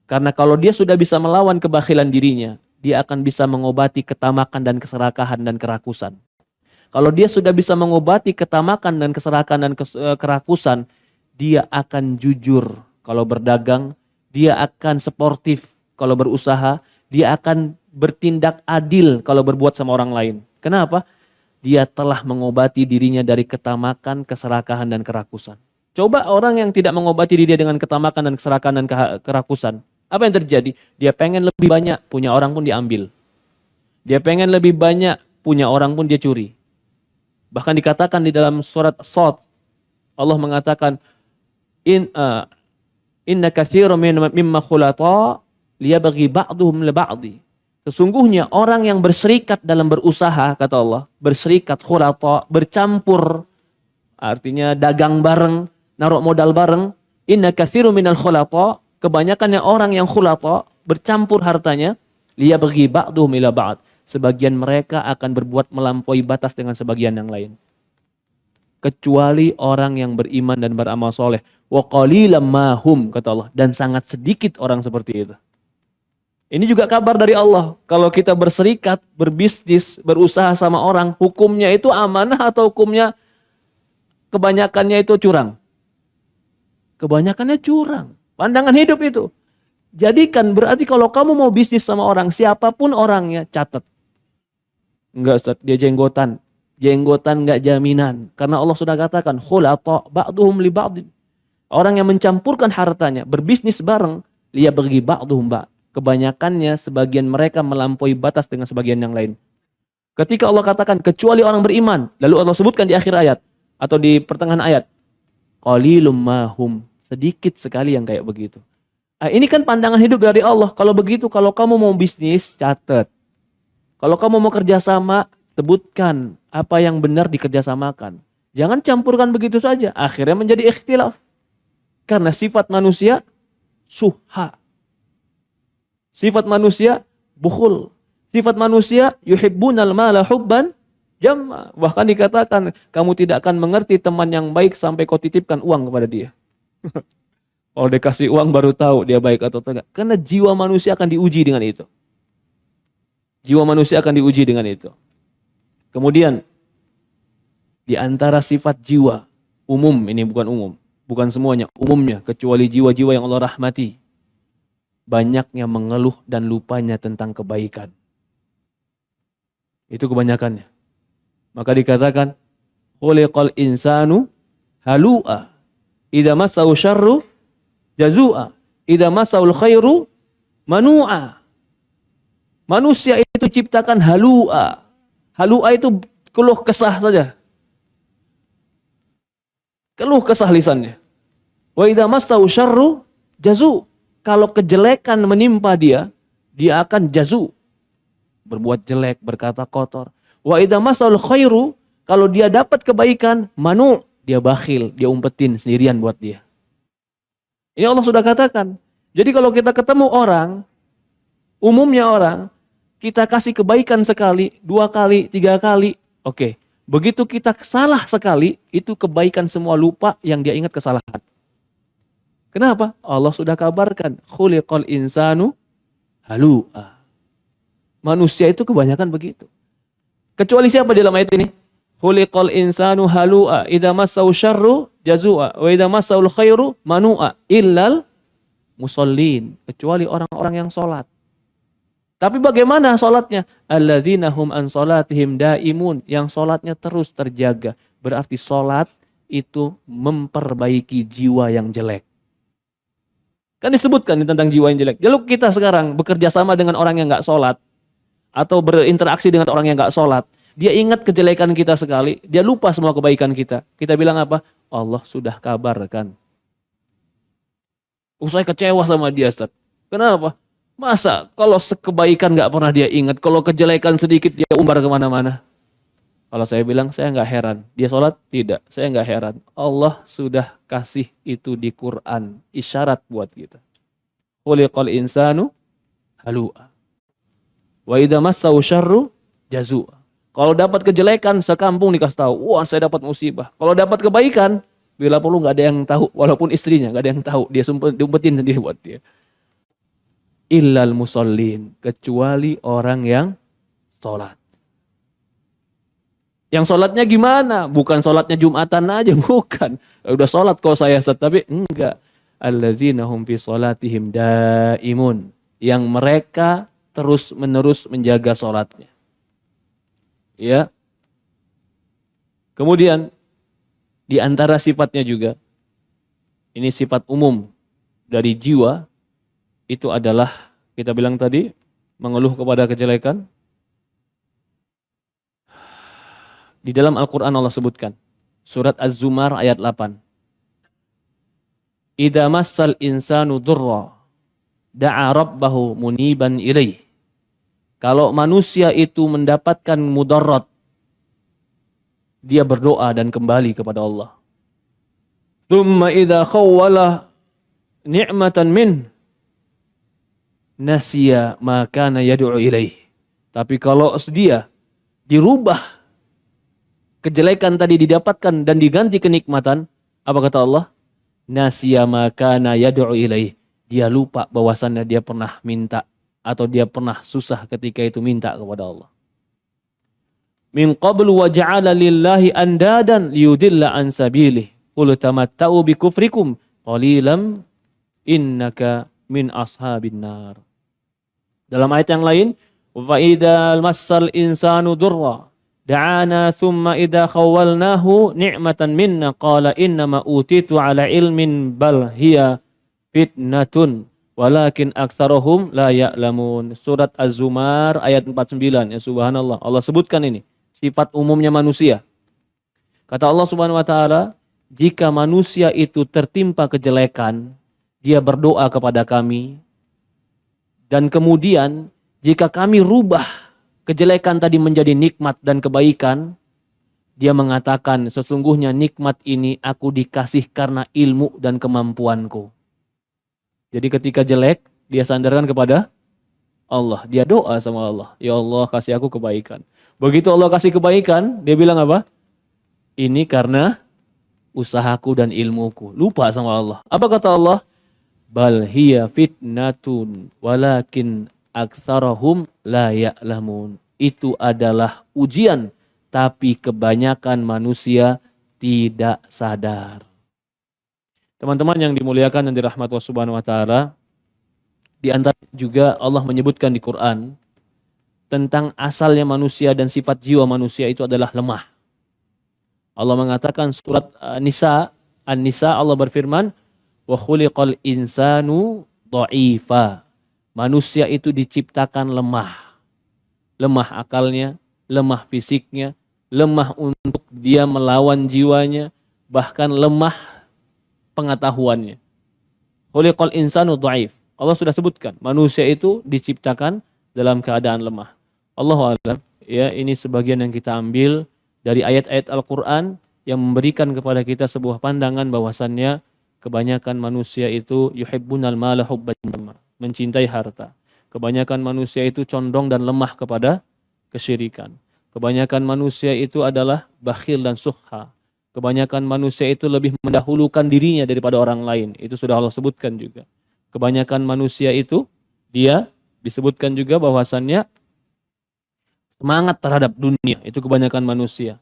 Karena kalau dia sudah bisa melawan kebakhilan dirinya, dia akan bisa mengobati ketamakan dan keserakahan dan kerakusan. Kalau dia sudah bisa mengobati ketamakan dan keserakahan dan kerakusan, dia akan jujur kalau berdagang, dia akan sportif kalau berusaha, dia akan bertindak adil kalau berbuat sama orang lain. Kenapa? Dia telah mengobati dirinya dari ketamakan, keserakahan, dan kerakusan. Coba orang yang tidak mengobati dirinya dengan ketamakan dan keserakahan dan kerakusan. Apa yang terjadi? Dia pengen lebih banyak, punya orang pun diambil. Dia pengen lebih banyak, punya orang pun dia curi. Bahkan dikatakan di dalam surat Shad, Allah mengatakan, Inna katsiran mimma khulata liyabghi ba'duhum li ba'di. Sesungguhnya orang yang berserikat dalam berusaha, kata Allah, berserikat khulata, bercampur, artinya dagang bareng, naruh modal bareng. Inna katsiran minal khulata, kebanyakannya orang yang khulata, bercampur hartanya, liyabghi ba'duhum ila ba'd. Sebagian mereka akan berbuat melampaui batas dengan sebagian yang lain. Kecuali orang yang beriman dan beramal soleh. Wa qalilam mahum, kata Allah. Dan sangat sedikit orang seperti itu. Ini juga kabar dari Allah. Kalau kita berserikat, berbisnis, berusaha sama orang, hukumnya itu amanah atau hukumnya kebanyakannya itu curang? Kebanyakannya curang. Pandangan hidup itu. Jadikan berarti kalau kamu mau bisnis sama orang, siapapun orangnya, catat. Enggak Ustaz, dia jenggotan. Jenggotan enggak jaminan. Karena Allah sudah katakan, khulata ba'duhum li ba'din. Orang yang mencampurkan hartanya, berbisnis bareng, liyabghi ba'duhum ba'd. Kebanyakannya sebagian mereka melampaui batas dengan sebagian yang lain. Ketika Allah katakan kecuali orang beriman, lalu Allah sebutkan di akhir ayat atau di pertengahan ayat, qalilum mahum, sedikit sekali yang kayak begitu. Nah, ini kan pandangan hidup dari Allah. Kalau begitu, kalau kamu mau bisnis, catat. Kalau kamu mau kerjasama, sebutkan apa yang benar dikerjasamakan. Jangan campurkan begitu saja. Akhirnya menjadi ikhtilaf. Karena sifat manusia suha. Sifat manusia bukhul. Sifat manusia yuhibbunal mala hubban jamma. Bahkan dikatakan kamu tidak akan mengerti teman yang baik sampai kau titipkan uang kepada dia. Kalau dikasih uang baru tahu dia baik atau tidak. Karena jiwa manusia akan diuji dengan itu. Jiwa manusia akan diuji dengan itu. Kemudian di antara sifat jiwa umum, ini bukan umum, bukan semuanya, umumnya kecuali jiwa-jiwa yang Allah rahmati. Banyaknya mengeluh dan lupanya tentang kebaikan. Itu kebanyakannya. Maka dikatakan, khuliqal insanu halu'a, idza massahu syarru jazu'a, idza massahu khairu manu'a. Manusia itu diciptakan halu'a. Halu'a itu keluh kesah saja. Keluh kesah lisannya. Wa idza massahu syarru jazu'. Kalau kejelekan menimpa dia, dia akan jazu. Berbuat jelek, berkata kotor. Wa idza masal khairu, kalau dia dapat kebaikan, manu, dia bakhil, dia umpetin sendirian buat dia. Ini Allah sudah katakan. Jadi kalau kita ketemu orang, umumnya orang, kita kasih kebaikan sekali, 2 kali, 3 kali, oke. Begitu kita salah sekali, itu kebaikan semua lupa yang dia ingat kesalahan. Kenapa? Allah sudah kabarkan, khuliqal insanu halu'a. Manusia itu kebanyakan begitu. Kecuali siapa di dalam ayat ini? Khuliqal insanu halu'a, idza massahu syarru jazu'a, wa idza massahu khairu manu'a, illal musallin. Kecuali orang-orang yang sholat. Tapi bagaimana sholatnya? Alladzina hum an sholatihim daimun. Yang sholatnya terus terjaga. Berarti sholat itu memperbaiki jiwa yang jelek. Kan disebutkan tentang jiwa yang jelek. Lalu kita sekarang bekerja sama dengan orang yang nggak sholat atau berinteraksi dengan orang yang nggak sholat, dia ingat kejelekan kita sekali, dia lupa semua kebaikan kita. Kita bilang apa? Allah sudah kabarkan. Saya kecewa sama dia, Ustaz. Kenapa? Masa kalau kebaikan nggak pernah dia ingat, kalau kejelekan sedikit dia umbar kemana-mana. Kalau saya bilang, saya nggak heran. Dia sholat? Tidak. Saya nggak heran. Allah sudah kasih itu di Quran. Isyarat buat kita. Khuliqal insanu halu'a. Wa idza massahu syarru jazua. Kalau dapat kejelekan, sekampung dikasih tahu. Wah, saya dapat musibah. Kalau dapat kebaikan, bila perlu nggak ada yang tahu. Walaupun istrinya nggak ada yang tahu. Dia diumpetin sendiri buat dia. Illal musallin. Kecuali orang yang sholat. Yang sholatnya gimana? Bukan sholatnya Jumatan aja, bukan. Udah sholat kok saya, tapi enggak. Alladzina hum fi sholatihim daimun. Yang mereka terus menerus menjaga sholatnya. Ya. Kemudian di antara sifatnya juga, ini sifat umum dari jiwa, itu adalah kita bilang tadi mengeluh kepada kejelekan. Di dalam Al-Quran Allah sebutkan. Surat Az-Zumar ayat 8. Idza massal insanu durra da'a rabbahu muniban ilaih. Kalau manusia itu mendapatkan mudarat, dia berdoa dan kembali kepada Allah. Tsumma idza khawwala ni'matan min nasiya ma kana yad'u ilaih. Tapi kalau dia dirubah kejelekan tadi didapatkan dan diganti kenikmatan, apa kata Allah? Nasiya ma kana yad'u ilaih. Dia lupa bahwasannya dia pernah minta atau dia pernah susah ketika itu minta kepada Allah. Min qablu wa ja'ala lillahi andadan liyudilla an sabilih. Qul tamatta'u bi kufrikum qalilan innaka min ashabin nar. Dalam ayat yang lain, wa idza massal insanu durra da'ana thumma idza khawwalnahu ni'matan minna qala innama utitu ala ilmin bal hiya fitnatun walakin aktsaruhum la ya'lamun. Surat Az-Zumar ayat 49. Ya subhanallah. Allah sebutkan ini sifat umumnya manusia. Kata Allah Subhanahu wa taala, jika manusia itu tertimpa kejelekan, dia berdoa kepada kami. Dan kemudian jika kami rubah kejelekan tadi menjadi nikmat dan kebaikan, dia mengatakan sesungguhnya nikmat ini aku dikasih karena ilmu dan kemampuanku. Jadi ketika jelek, dia sandarkan kepada Allah. Dia doa sama Allah. Ya Allah, kasih aku kebaikan. Begitu Allah kasih kebaikan, dia bilang apa? Ini karena usahaku dan ilmuku. Lupa sama Allah. Apa kata Allah? Bal hiya fitnatun walakin aktsarahum la ya'lamun. Itu adalah ujian, tapi kebanyakan manusia tidak sadar. Teman-teman yang dimuliakan dan dirahmati Allah Subhanahu wa taala, di antara juga Allah menyebutkan di Quran tentang asalnya manusia dan sifat jiwa manusia itu adalah lemah. Allah mengatakan surat An-Nisa Allah berfirman, "Wa khuliqal insanu dha'ifa." Manusia itu diciptakan lemah. Lemah akalnya, lemah fisiknya, lemah untuk dia melawan jiwanya, bahkan lemah pengetahuannya. Khuliqal insanu dha'if. Allah sudah sebutkan, manusia itu diciptakan dalam keadaan lemah. Allahu a'lam, ya, ini sebagian yang kita ambil dari ayat-ayat Al-Qur'an yang memberikan kepada kita sebuah pandangan bahwasannya kebanyakan manusia itu yuhibbunal mala hubban jamma, mencintai harta. Kebanyakan manusia itu condong dan lemah kepada kesyirikan. Kebanyakan manusia itu adalah bakhil dan suhha. Kebanyakan manusia itu lebih mendahulukan dirinya daripada orang lain. Itu sudah Allah sebutkan juga. Kebanyakan manusia itu, dia disebutkan juga bahwasannya semangat terhadap dunia. Itu kebanyakan manusia.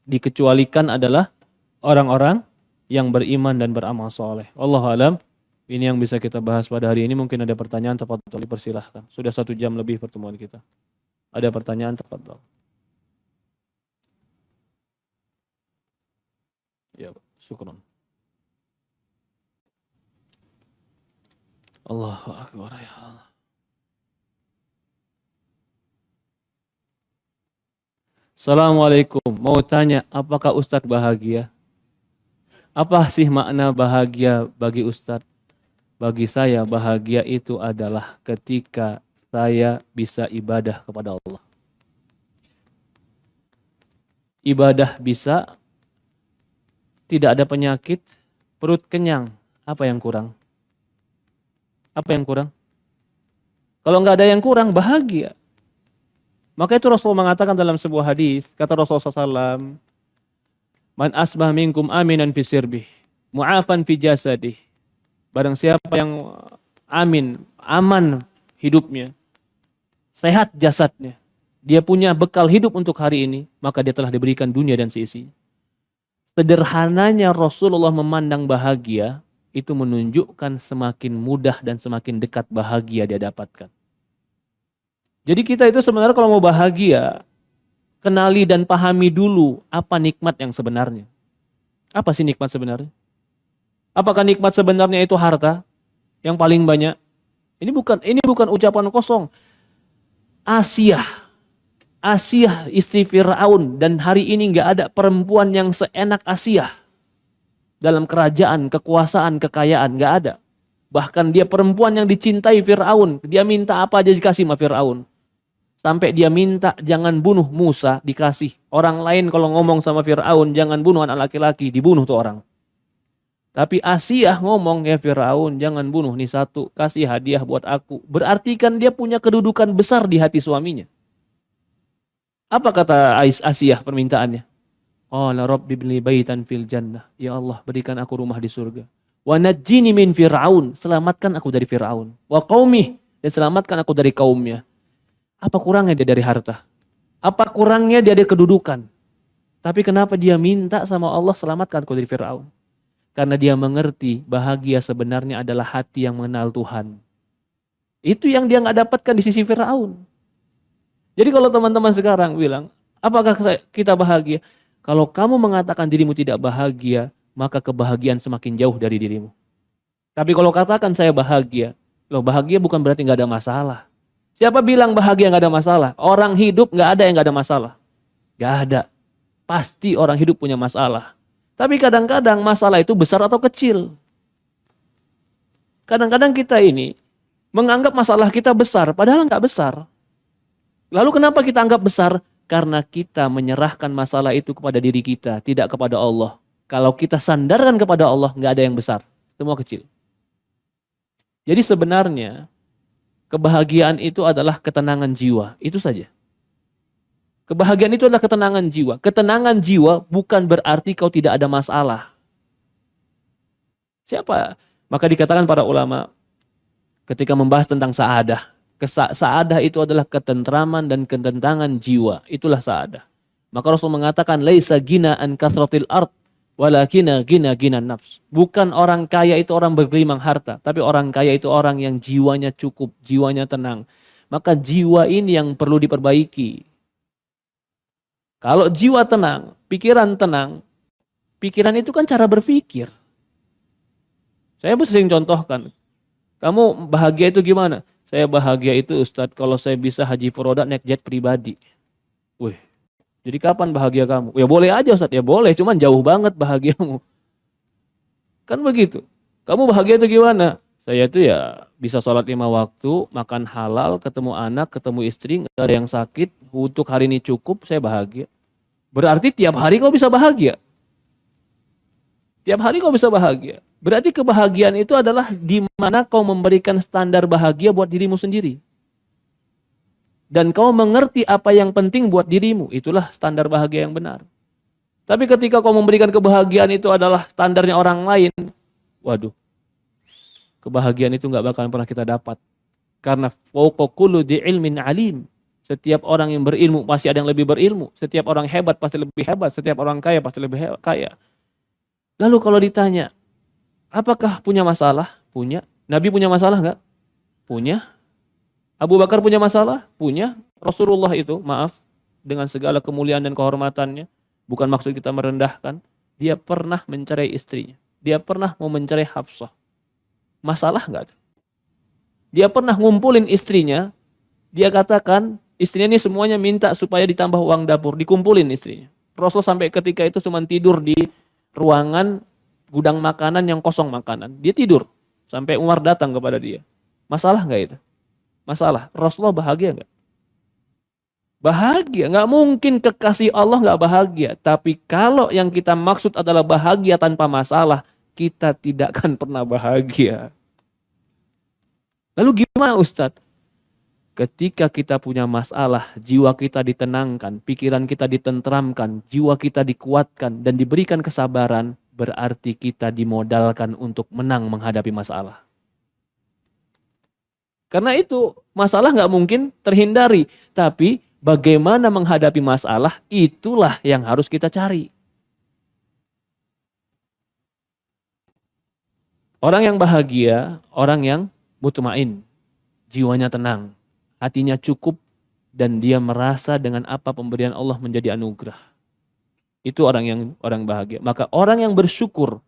Dikecualikan adalah orang-orang yang beriman dan beramal soleh. Wallahu a'lam. Ini yang bisa kita bahas pada hari ini. Mungkin ada pertanyaan, tafadhol, dipersilahkan. Sudah 1 jam lebih pertemuan kita. Ada pertanyaan, tafadhol. Ya, syukran. Allahu akbar, ya Allah. Assalamualaikum. Mau tanya, apakah Ustadz bahagia? Apa sih makna bahagia bagi Ustadz? Bagi saya bahagia itu adalah ketika saya bisa ibadah kepada Allah. Ibadah bisa, tidak ada penyakit, perut kenyang. Apa yang kurang? Apa yang kurang? Kalau nggak ada yang kurang, bahagia. Maka itu Rasulullah mengatakan dalam sebuah hadis, kata Rasulullah SAW, Man asbah minkum aminan fi sirbih, mu'afan fi jasadih. Barang siapa yang aman hidupnya, sehat jasadnya, dia punya bekal hidup untuk hari ini, maka dia telah diberikan dunia dan seisinya. Sederhananya Rasulullah memandang bahagia, itu menunjukkan semakin mudah dan semakin dekat bahagia dia dapatkan. Jadi kita itu sebenarnya kalau mau bahagia, kenali dan pahami dulu apa nikmat yang sebenarnya. Apa sih nikmat sebenarnya? Apakah nikmat sebenarnya itu harta yang paling banyak? Ini bukan ucapan kosong. Asiyah istri Fir'aun, dan hari ini nggak ada perempuan yang seenak Asiyah dalam kerajaan, kekuasaan, kekayaan, nggak ada. Bahkan dia perempuan yang dicintai Fir'aun, dia minta apa aja dikasih sama Fir'aun. Sampai dia minta jangan bunuh Musa, dikasih. Orang lain kalau ngomong sama Fir'aun jangan bunuh anak laki-laki, dibunuh tuh orang. Tapi Asiyah ngomong, ya Fir'aun jangan bunuh nih satu, kasih hadiah buat aku. Berarti kan dia punya kedudukan besar di hati suaminya. Apa kata Asiyah permintaannya? Oh la rabbi bli baitan fil jannah. Ya Allah berikan aku rumah di surga. Wa najjini min Fir'aun, selamatkan aku dari Fir'aun. Wa qaumih, dan selamatkan aku dari kaumnya. Apa kurangnya dia dari harta? Apa kurangnya dia dari kedudukan? Tapi kenapa dia minta sama Allah selamatkan aku dari Fir'aun? Karena dia mengerti bahagia sebenarnya adalah hati yang mengenal Tuhan. Itu yang dia nggak dapatkan di sisi Fir'aun. Jadi kalau teman-teman sekarang bilang, apakah kita bahagia? Kalau kamu mengatakan dirimu tidak bahagia, maka kebahagiaan semakin jauh dari dirimu. Tapi kalau katakan saya bahagia, loh bahagia bukan berarti nggak ada masalah. Siapa bilang bahagia nggak ada masalah? Orang hidup nggak ada yang nggak ada masalah. Nggak ada. Pasti orang hidup punya masalah. Tapi kadang-kadang masalah itu besar atau kecil. Kadang-kadang kita ini menganggap masalah kita besar, padahal nggak besar. Lalu kenapa kita anggap besar? Karena kita menyerahkan masalah itu kepada diri kita, tidak kepada Allah. Kalau kita sandarkan kepada Allah, nggak ada yang besar, semua kecil. Jadi sebenarnya kebahagiaan itu adalah ketenangan jiwa, itu saja. Kebahagiaan itu adalah ketenangan jiwa. Ketenangan jiwa bukan berarti kau tidak ada masalah. Siapa? Maka dikatakan para ulama ketika membahas tentang sa'adah. Sa'adah itu adalah ketentraman dan ketenangan jiwa. Itulah sa'adah. Maka Rasul mengatakan, laisa gina an kathratil ard, walakina gina nafs. Bukan orang kaya itu orang bergelimang harta, tapi orang kaya itu orang yang jiwanya cukup, jiwanya tenang. Maka jiwa ini yang perlu diperbaiki. Kalau jiwa tenang, pikiran itu kan cara berpikir. Saya sering contohkan, kamu bahagia itu gimana? Saya bahagia itu Ustadz kalau saya bisa haji furoda naik jet pribadi. Wih, jadi kapan bahagia kamu? Ya boleh aja Ustadz, ya boleh, cuman jauh banget bahagiamu. Kan begitu. Kamu bahagia itu gimana? Saya itu ya bisa sholat 5 waktu, makan halal, ketemu anak, ketemu istri, gak ada yang sakit, untuk hari ini cukup, saya bahagia. Berarti tiap hari kau bisa bahagia. Tiap hari kau bisa bahagia. Berarti kebahagiaan itu adalah di mana kau memberikan standar bahagia buat dirimu sendiri. Dan kau mengerti apa yang penting buat dirimu. Itulah standar bahagia yang benar. Tapi ketika kau memberikan kebahagiaan itu adalah standarnya orang lain, waduh, kebahagiaan itu nggak bakalan pernah kita dapat. Karena fawqa kulli dzi ilmin alim. Setiap orang yang berilmu pasti ada yang lebih berilmu. Setiap orang hebat pasti lebih hebat. Setiap orang kaya pasti lebih kaya. Lalu kalau ditanya, apakah punya masalah? Punya. Nabi punya masalah nggak? Punya. Abu Bakar punya masalah? Punya. Rasulullah itu, maaf, dengan segala kemuliaan dan kehormatannya, bukan maksud kita merendahkan, dia pernah mencerai istrinya. Dia pernah mau mencerai Hafsah. Masalah nggak? Dia pernah ngumpulin istrinya, dia katakan, istrinya ini semuanya minta supaya ditambah uang dapur, dikumpulin istrinya. Rasul sampai ketika itu cuma tidur di ruangan gudang makanan yang kosong makanan. Dia tidur. Sampai Umar datang kepada dia. Masalah nggak itu? Masalah. Rasulullah bahagia nggak? Bahagia. Nggak mungkin kekasih Allah nggak bahagia. Tapi kalau yang kita maksud adalah bahagia tanpa masalah, kita tidak akan pernah bahagia. Lalu gimana Ustadz? Ketika kita punya masalah, jiwa kita ditenangkan, pikiran kita ditentramkan, jiwa kita dikuatkan dan diberikan kesabaran, berarti kita dimodalkan untuk menang menghadapi masalah. Karena itu masalah nggak mungkin terhindari, tapi bagaimana menghadapi masalah itulah yang harus kita cari. Orang yang bahagia, orang yang mutmain, jiwanya tenang, hatinya cukup, dan dia merasa dengan apa pemberian Allah menjadi anugerah. Itu orang bahagia. Maka orang yang bersyukur,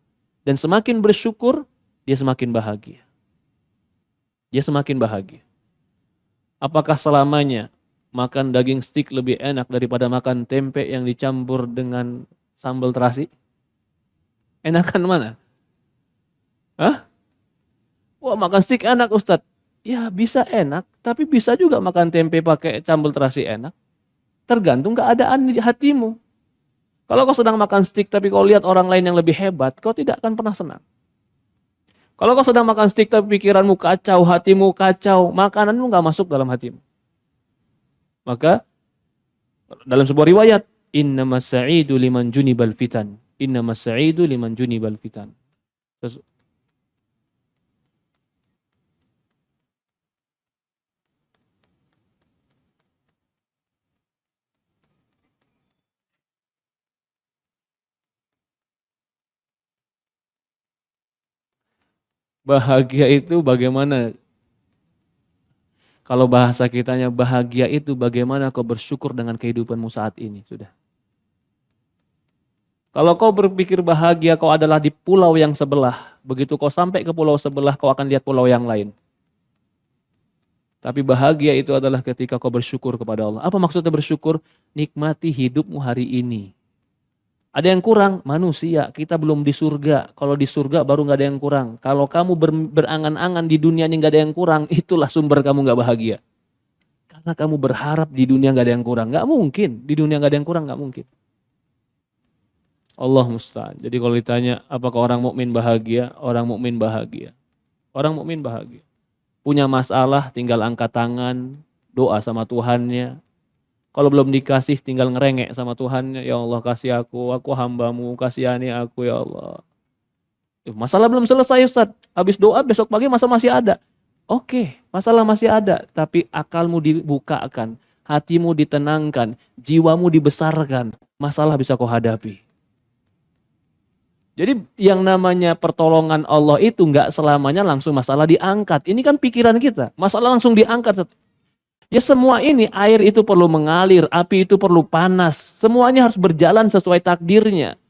dan semakin bersyukur, dia semakin bahagia. Dia semakin bahagia. Apakah selamanya makan daging steak lebih enak daripada makan tempe yang dicampur dengan sambal terasi? Enakan mana? Hah? Wah, makan steak enak Ustadz. Ya bisa enak, tapi bisa juga makan tempe pakai sambal terasi enak. Tergantung keadaan di hatimu. Kalau kau sedang makan steak tapi kau lihat orang lain yang lebih hebat, kau tidak akan pernah senang. Kalau kau sedang makan steak tapi pikiranmu kacau, hatimu kacau, makananmu gak masuk dalam hatimu. Maka dalam sebuah riwayat, innamas sa'idu liman junibal fitan. Innamas sa'idu liman junibal fitan. Bahagia itu bagaimana? Kalau bahasa kitanya bahagia itu bagaimana kau bersyukur dengan kehidupanmu saat ini. Sudah. Kalau kau berpikir bahagia kau adalah di pulau yang sebelah. Begitu kau sampai ke pulau sebelah kau akan lihat pulau yang lain. Tapi bahagia itu adalah ketika kau bersyukur kepada Allah. Apa maksudnya bersyukur? Nikmati hidupmu hari ini. Ada yang kurang, manusia, kita belum di surga. Kalau di surga baru gak ada yang kurang. Kalau kamu berangan-angan di dunia ini gak ada yang kurang, itulah sumber kamu gak bahagia. Karena kamu berharap di dunia gak ada yang kurang. Gak mungkin, di dunia gak ada yang kurang, gak mungkin. Allah musta'an. Jadi kalau ditanya, apakah orang mukmin bahagia? Orang mukmin bahagia. Orang mukmin bahagia. Punya masalah, tinggal angkat tangan, doa sama Tuhannya. Kalau belum dikasih tinggal ngerengek sama Tuhan, ya Allah kasih aku hambamu, kasihani aku ya Allah. Masalah belum selesai Ustaz, habis doa besok pagi masalah masih ada. Oke, masalah masih ada, tapi akalmu dibukakan, hatimu ditenangkan, jiwamu dibesarkan, masalah bisa kau hadapi. Jadi yang namanya pertolongan Allah itu nggak selamanya langsung masalah diangkat. Ini kan pikiran kita, masalah langsung diangkat. Ya semua ini, air itu perlu mengalir, api itu perlu panas. Semuanya harus berjalan sesuai takdirnya.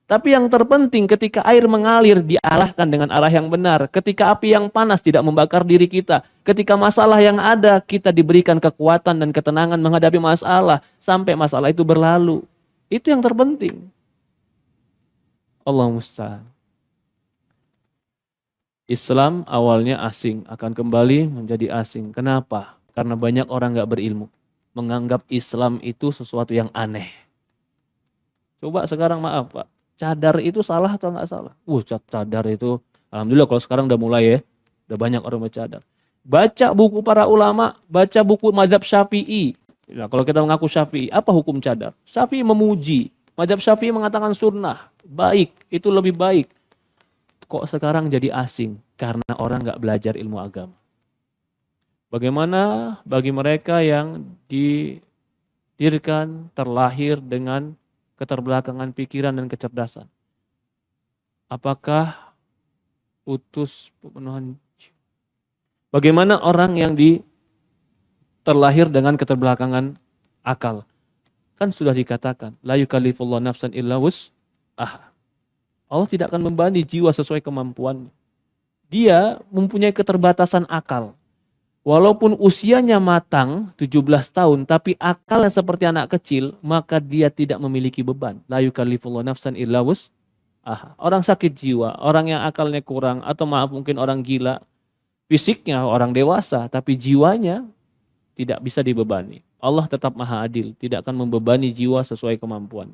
Tapi yang terpenting ketika air mengalir diarahkan dengan arah yang benar. Ketika api yang panas tidak membakar diri kita. Ketika masalah yang ada kita diberikan kekuatan dan ketenangan menghadapi masalah. Sampai masalah itu berlalu. Itu yang terpenting. Allah musta'an. Islam awalnya asing, akan kembali menjadi asing. Kenapa? Karena banyak orang gak berilmu. Menganggap Islam itu sesuatu yang aneh. Coba sekarang maaf Pak. Cadar itu salah atau gak salah? Cadar itu. Alhamdulillah kalau sekarang udah mulai ya. Udah banyak orang bercadar. Baca buku para ulama. Baca buku mazhab Syafi'i. Nah, kalau kita mengaku Syafi'i. Apa hukum cadar? Syafi'i memuji. Mazhab Syafi'i mengatakan sunnah. Baik. Itu lebih baik. Kok sekarang jadi asing? Karena orang gak belajar ilmu agama. Bagaimana bagi mereka yang dilahirkan, terlahir dengan keterbelakangan pikiran dan kecerdasan? Apakah putus pemenuhan? Bagaimana orang yang terlahir dengan keterbelakangan akal? Kan sudah dikatakan, la yukallifullahu nafsan illa wus'aha. Allah tidak akan membebani jiwa sesuai kemampuannya. Dia mempunyai keterbatasan akal. Walaupun usianya matang 17 tahun, tapi akalnya seperti anak kecil, maka dia tidak memiliki beban. La yukallifullahu nafsan illa wus'aha. orang sakit jiwa, orang yang akalnya kurang, atau maaf mungkin orang gila, fisiknya orang dewasa, tapi jiwanya tidak bisa dibebani. Allah tetap maha adil, tidak akan membebani jiwa sesuai kemampuan.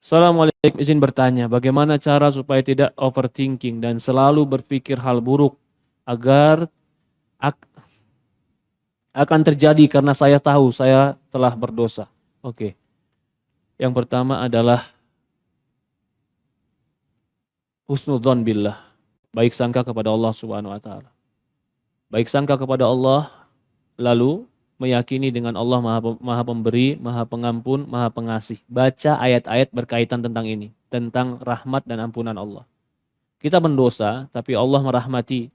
Assalamualaikum, izin bertanya, bagaimana cara supaya tidak overthinking dan selalu berpikir hal buruk agar akan terjadi karena saya tahu saya telah berdosa. Oke. Yang pertama adalah husnudzon billah, baik sangka kepada Allah Subhanahu wa taala. Baik sangka kepada Allah, lalu meyakini dengan Allah maha pemberi, maha pengampun, maha pengasih. Baca ayat-ayat berkaitan tentang ini, tentang rahmat dan ampunan Allah. Kita mendosa, tapi Allah merahmati.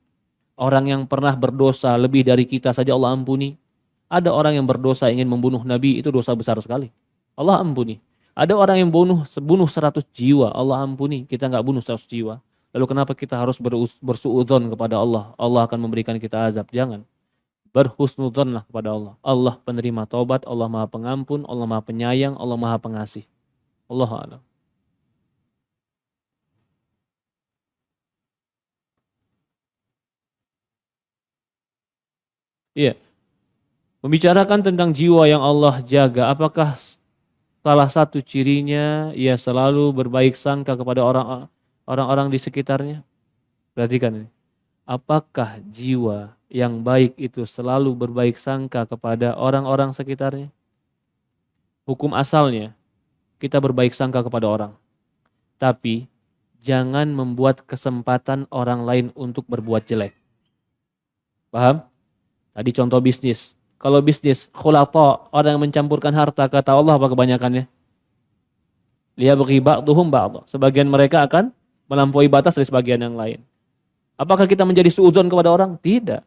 Orang yang pernah berdosa lebih dari kita saja Allah ampuni. Ada orang yang berdosa ingin membunuh Nabi, itu dosa besar sekali. Allah ampuni. Ada orang yang bunuh 100 jiwa, Allah ampuni. Kita nggak bunuh 100 jiwa. Lalu kenapa kita harus bersuudzon kepada Allah? Allah akan memberikan kita azab. Jangan. Berhusnudzonlah kepada Allah. Allah penerima taubat, Allah maha pengampun, Allah maha penyayang, Allah maha pengasih. Allahu a'lam. Iya. Membicarakan tentang jiwa yang Allah jaga, apakah salah satu cirinya ia selalu berbaik sangka kepada orang-orang di sekitarnya? Perhatikan ini. Apakah jiwa yang baik itu selalu berbaik sangka kepada orang-orang sekitarnya? Hukum asalnya, kita berbaik sangka kepada orang. Tapi, jangan membuat kesempatan orang lain untuk berbuat jelek. Paham? Tadi contoh bisnis. Kalau bisnis, khulata, orang yang mencampurkan harta, kata Allah apa kebanyakannya? Liyabghi ba'duhum ba'dha. Sebagian mereka akan melampaui batas dari sebagian yang lain. Apakah kita menjadi suudzon kepada orang? Tidak.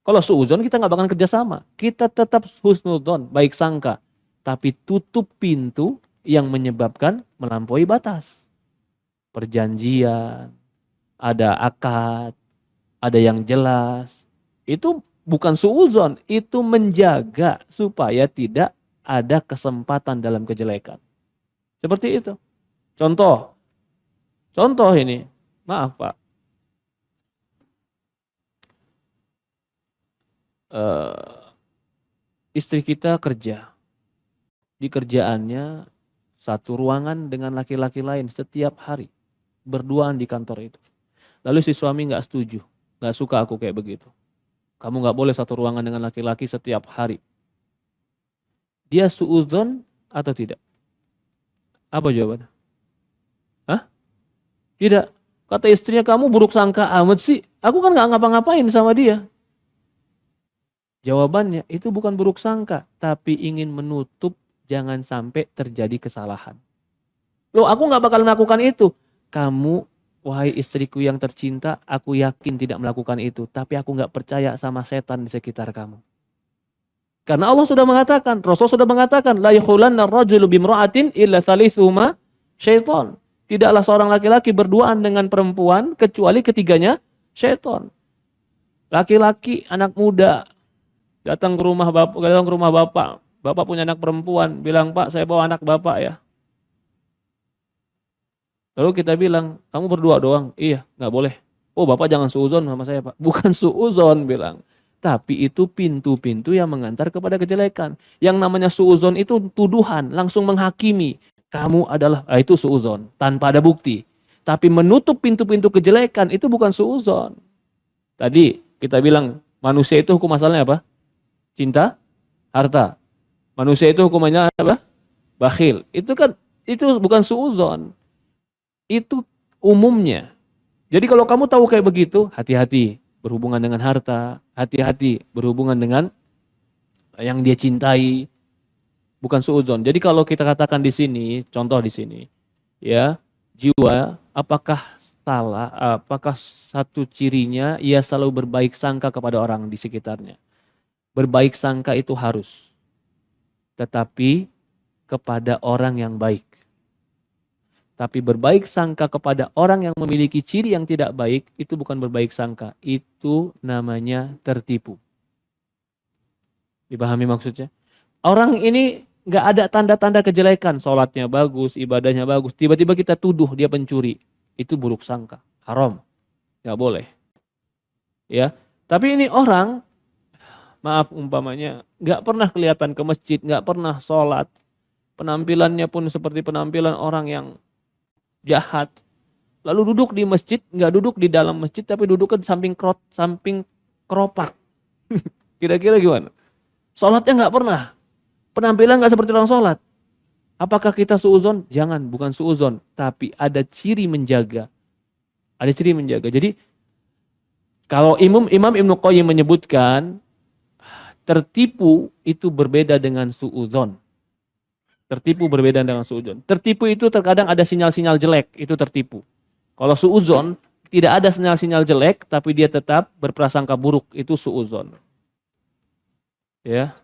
Kalau suudzon kita nggak bakal kerjasama. Kita tetap husnudzon, baik sangka. Tapi tutup pintu yang menyebabkan melampaui batas. Perjanjian, ada akad, ada yang jelas. Itu bukan suudzon, itu menjaga supaya tidak ada kesempatan dalam kejelekan. Seperti itu. Contoh ini, maaf Pak. Istri kita kerja. Di kerjaannya satu ruangan dengan laki-laki lain setiap hari. Berduaan di kantor itu. Lalu si suami nggak setuju. Nggak suka aku kayak begitu. Kamu nggak boleh satu ruangan dengan laki-laki setiap hari. Dia suudzon atau tidak? Apa jawabannya? Hah? Tidak. Kata istrinya, kamu buruk sangka amat sih. Aku kan nggak ngapa-ngapain sama dia. Jawabannya itu bukan buruk sangka, tapi ingin menutup jangan sampai terjadi kesalahan. Loh, aku nggak bakal melakukan itu. Kamu, wahai istriku yang tercinta, aku yakin tidak melakukan itu. Tapi aku nggak percaya sama setan di sekitar kamu. Karena Allah sudah mengatakan, Rasul sudah mengatakan, la yakhulanna ar-rajulu bimra'atin illa salisuhuma syaitan. Tidaklah seorang laki-laki berduaan dengan perempuan kecuali ketiganya syaitan. Laki-laki, anak muda, datang ke rumah bapak. Bapak punya anak perempuan, bilang, Pak, saya bawa anak bapak ya. Lalu kita bilang, kamu berdua doang? Iya, nggak boleh. Oh, bapak jangan suuzon sama saya, Pak. Bukan suuzon bilang. Tapi itu pintu-pintu yang mengantar kepada kejelekan. Yang namanya suuzon itu tuduhan, langsung menghakimi. Kamu adalah, itu suuzon, tanpa ada bukti. Tapi menutup pintu-pintu kejelekan itu bukan suuzon. Tadi kita bilang, manusia itu hukum asalnya apa? Cinta, harta. Manusia itu hukumannya apa? Bakhil. Itu bukan suuzon. Itu umumnya. Jadi kalau kamu tahu kayak begitu, hati-hati berhubungan dengan harta, hati-hati berhubungan dengan yang dia cintai, bukan suudzon. Jadi kalau kita katakan di sini, contoh di sini, ya, jiwa, apakah salah, apakah satu cirinya ia selalu berbaik sangka kepada orang di sekitarnya? Berbaik sangka itu harus, tetapi kepada orang yang baik. Tapi berbaik sangka kepada orang yang memiliki ciri yang tidak baik, itu bukan berbaik sangka. Itu namanya tertipu. Dipahami maksudnya? Orang ini nggak ada tanda-tanda kejelekan, sholatnya bagus, ibadahnya bagus. Tiba-tiba kita tuduh dia pencuri, itu buruk sangka, haram, nggak boleh. Ya, tapi ini orang, maaf umpamanya, nggak pernah kelihatan ke masjid, nggak pernah sholat, penampilannya pun seperti penampilan orang yang jahat. Lalu duduk di masjid, nggak duduk di dalam masjid, tapi duduk di samping keropak. Kira-kira gimana? Sholatnya nggak pernah, penampilan nggak seperti orang sholat. Apakah kita suuzon? Jangan, bukan suuzon, tapi ada ciri menjaga. Ada ciri menjaga. Jadi kalau Imam Ibnu Qayyim menyebutkan tertipu itu berbeda dengan suuzon. Tertipu berbeda dengan suuzon. Tertipu itu terkadang ada sinyal-sinyal jelek, itu tertipu. Kalau suuzon tidak ada sinyal-sinyal jelek, tapi dia tetap berprasangka buruk, itu suuzon. Ya.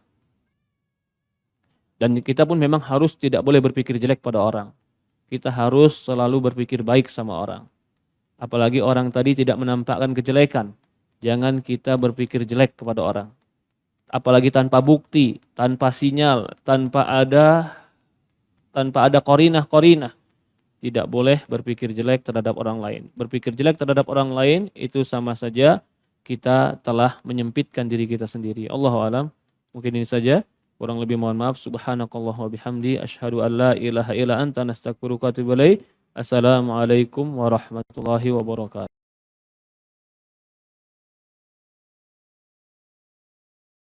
Dan kita pun memang harus tidak boleh berpikir jelek pada orang. Kita harus selalu berpikir baik sama orang. Apalagi orang tadi tidak menampakkan kejelekan. Jangan kita berpikir jelek kepada orang. Apalagi tanpa bukti, tanpa sinyal, tanpa ada korinah. Tidak boleh berpikir jelek terhadap orang lain. Berpikir jelek terhadap orang lain itu sama saja kita telah menyempitkan diri kita sendiri. Allahu a'lam. Mungkin ini saja. Kurang lebih mohon maaf. Subhanakallah wa bihamdi. Asyhadu an la ilaha illa anta nastaghfiruka wa atubu ilaik. Assalamualaikum warahmatullahi wabarakatuh.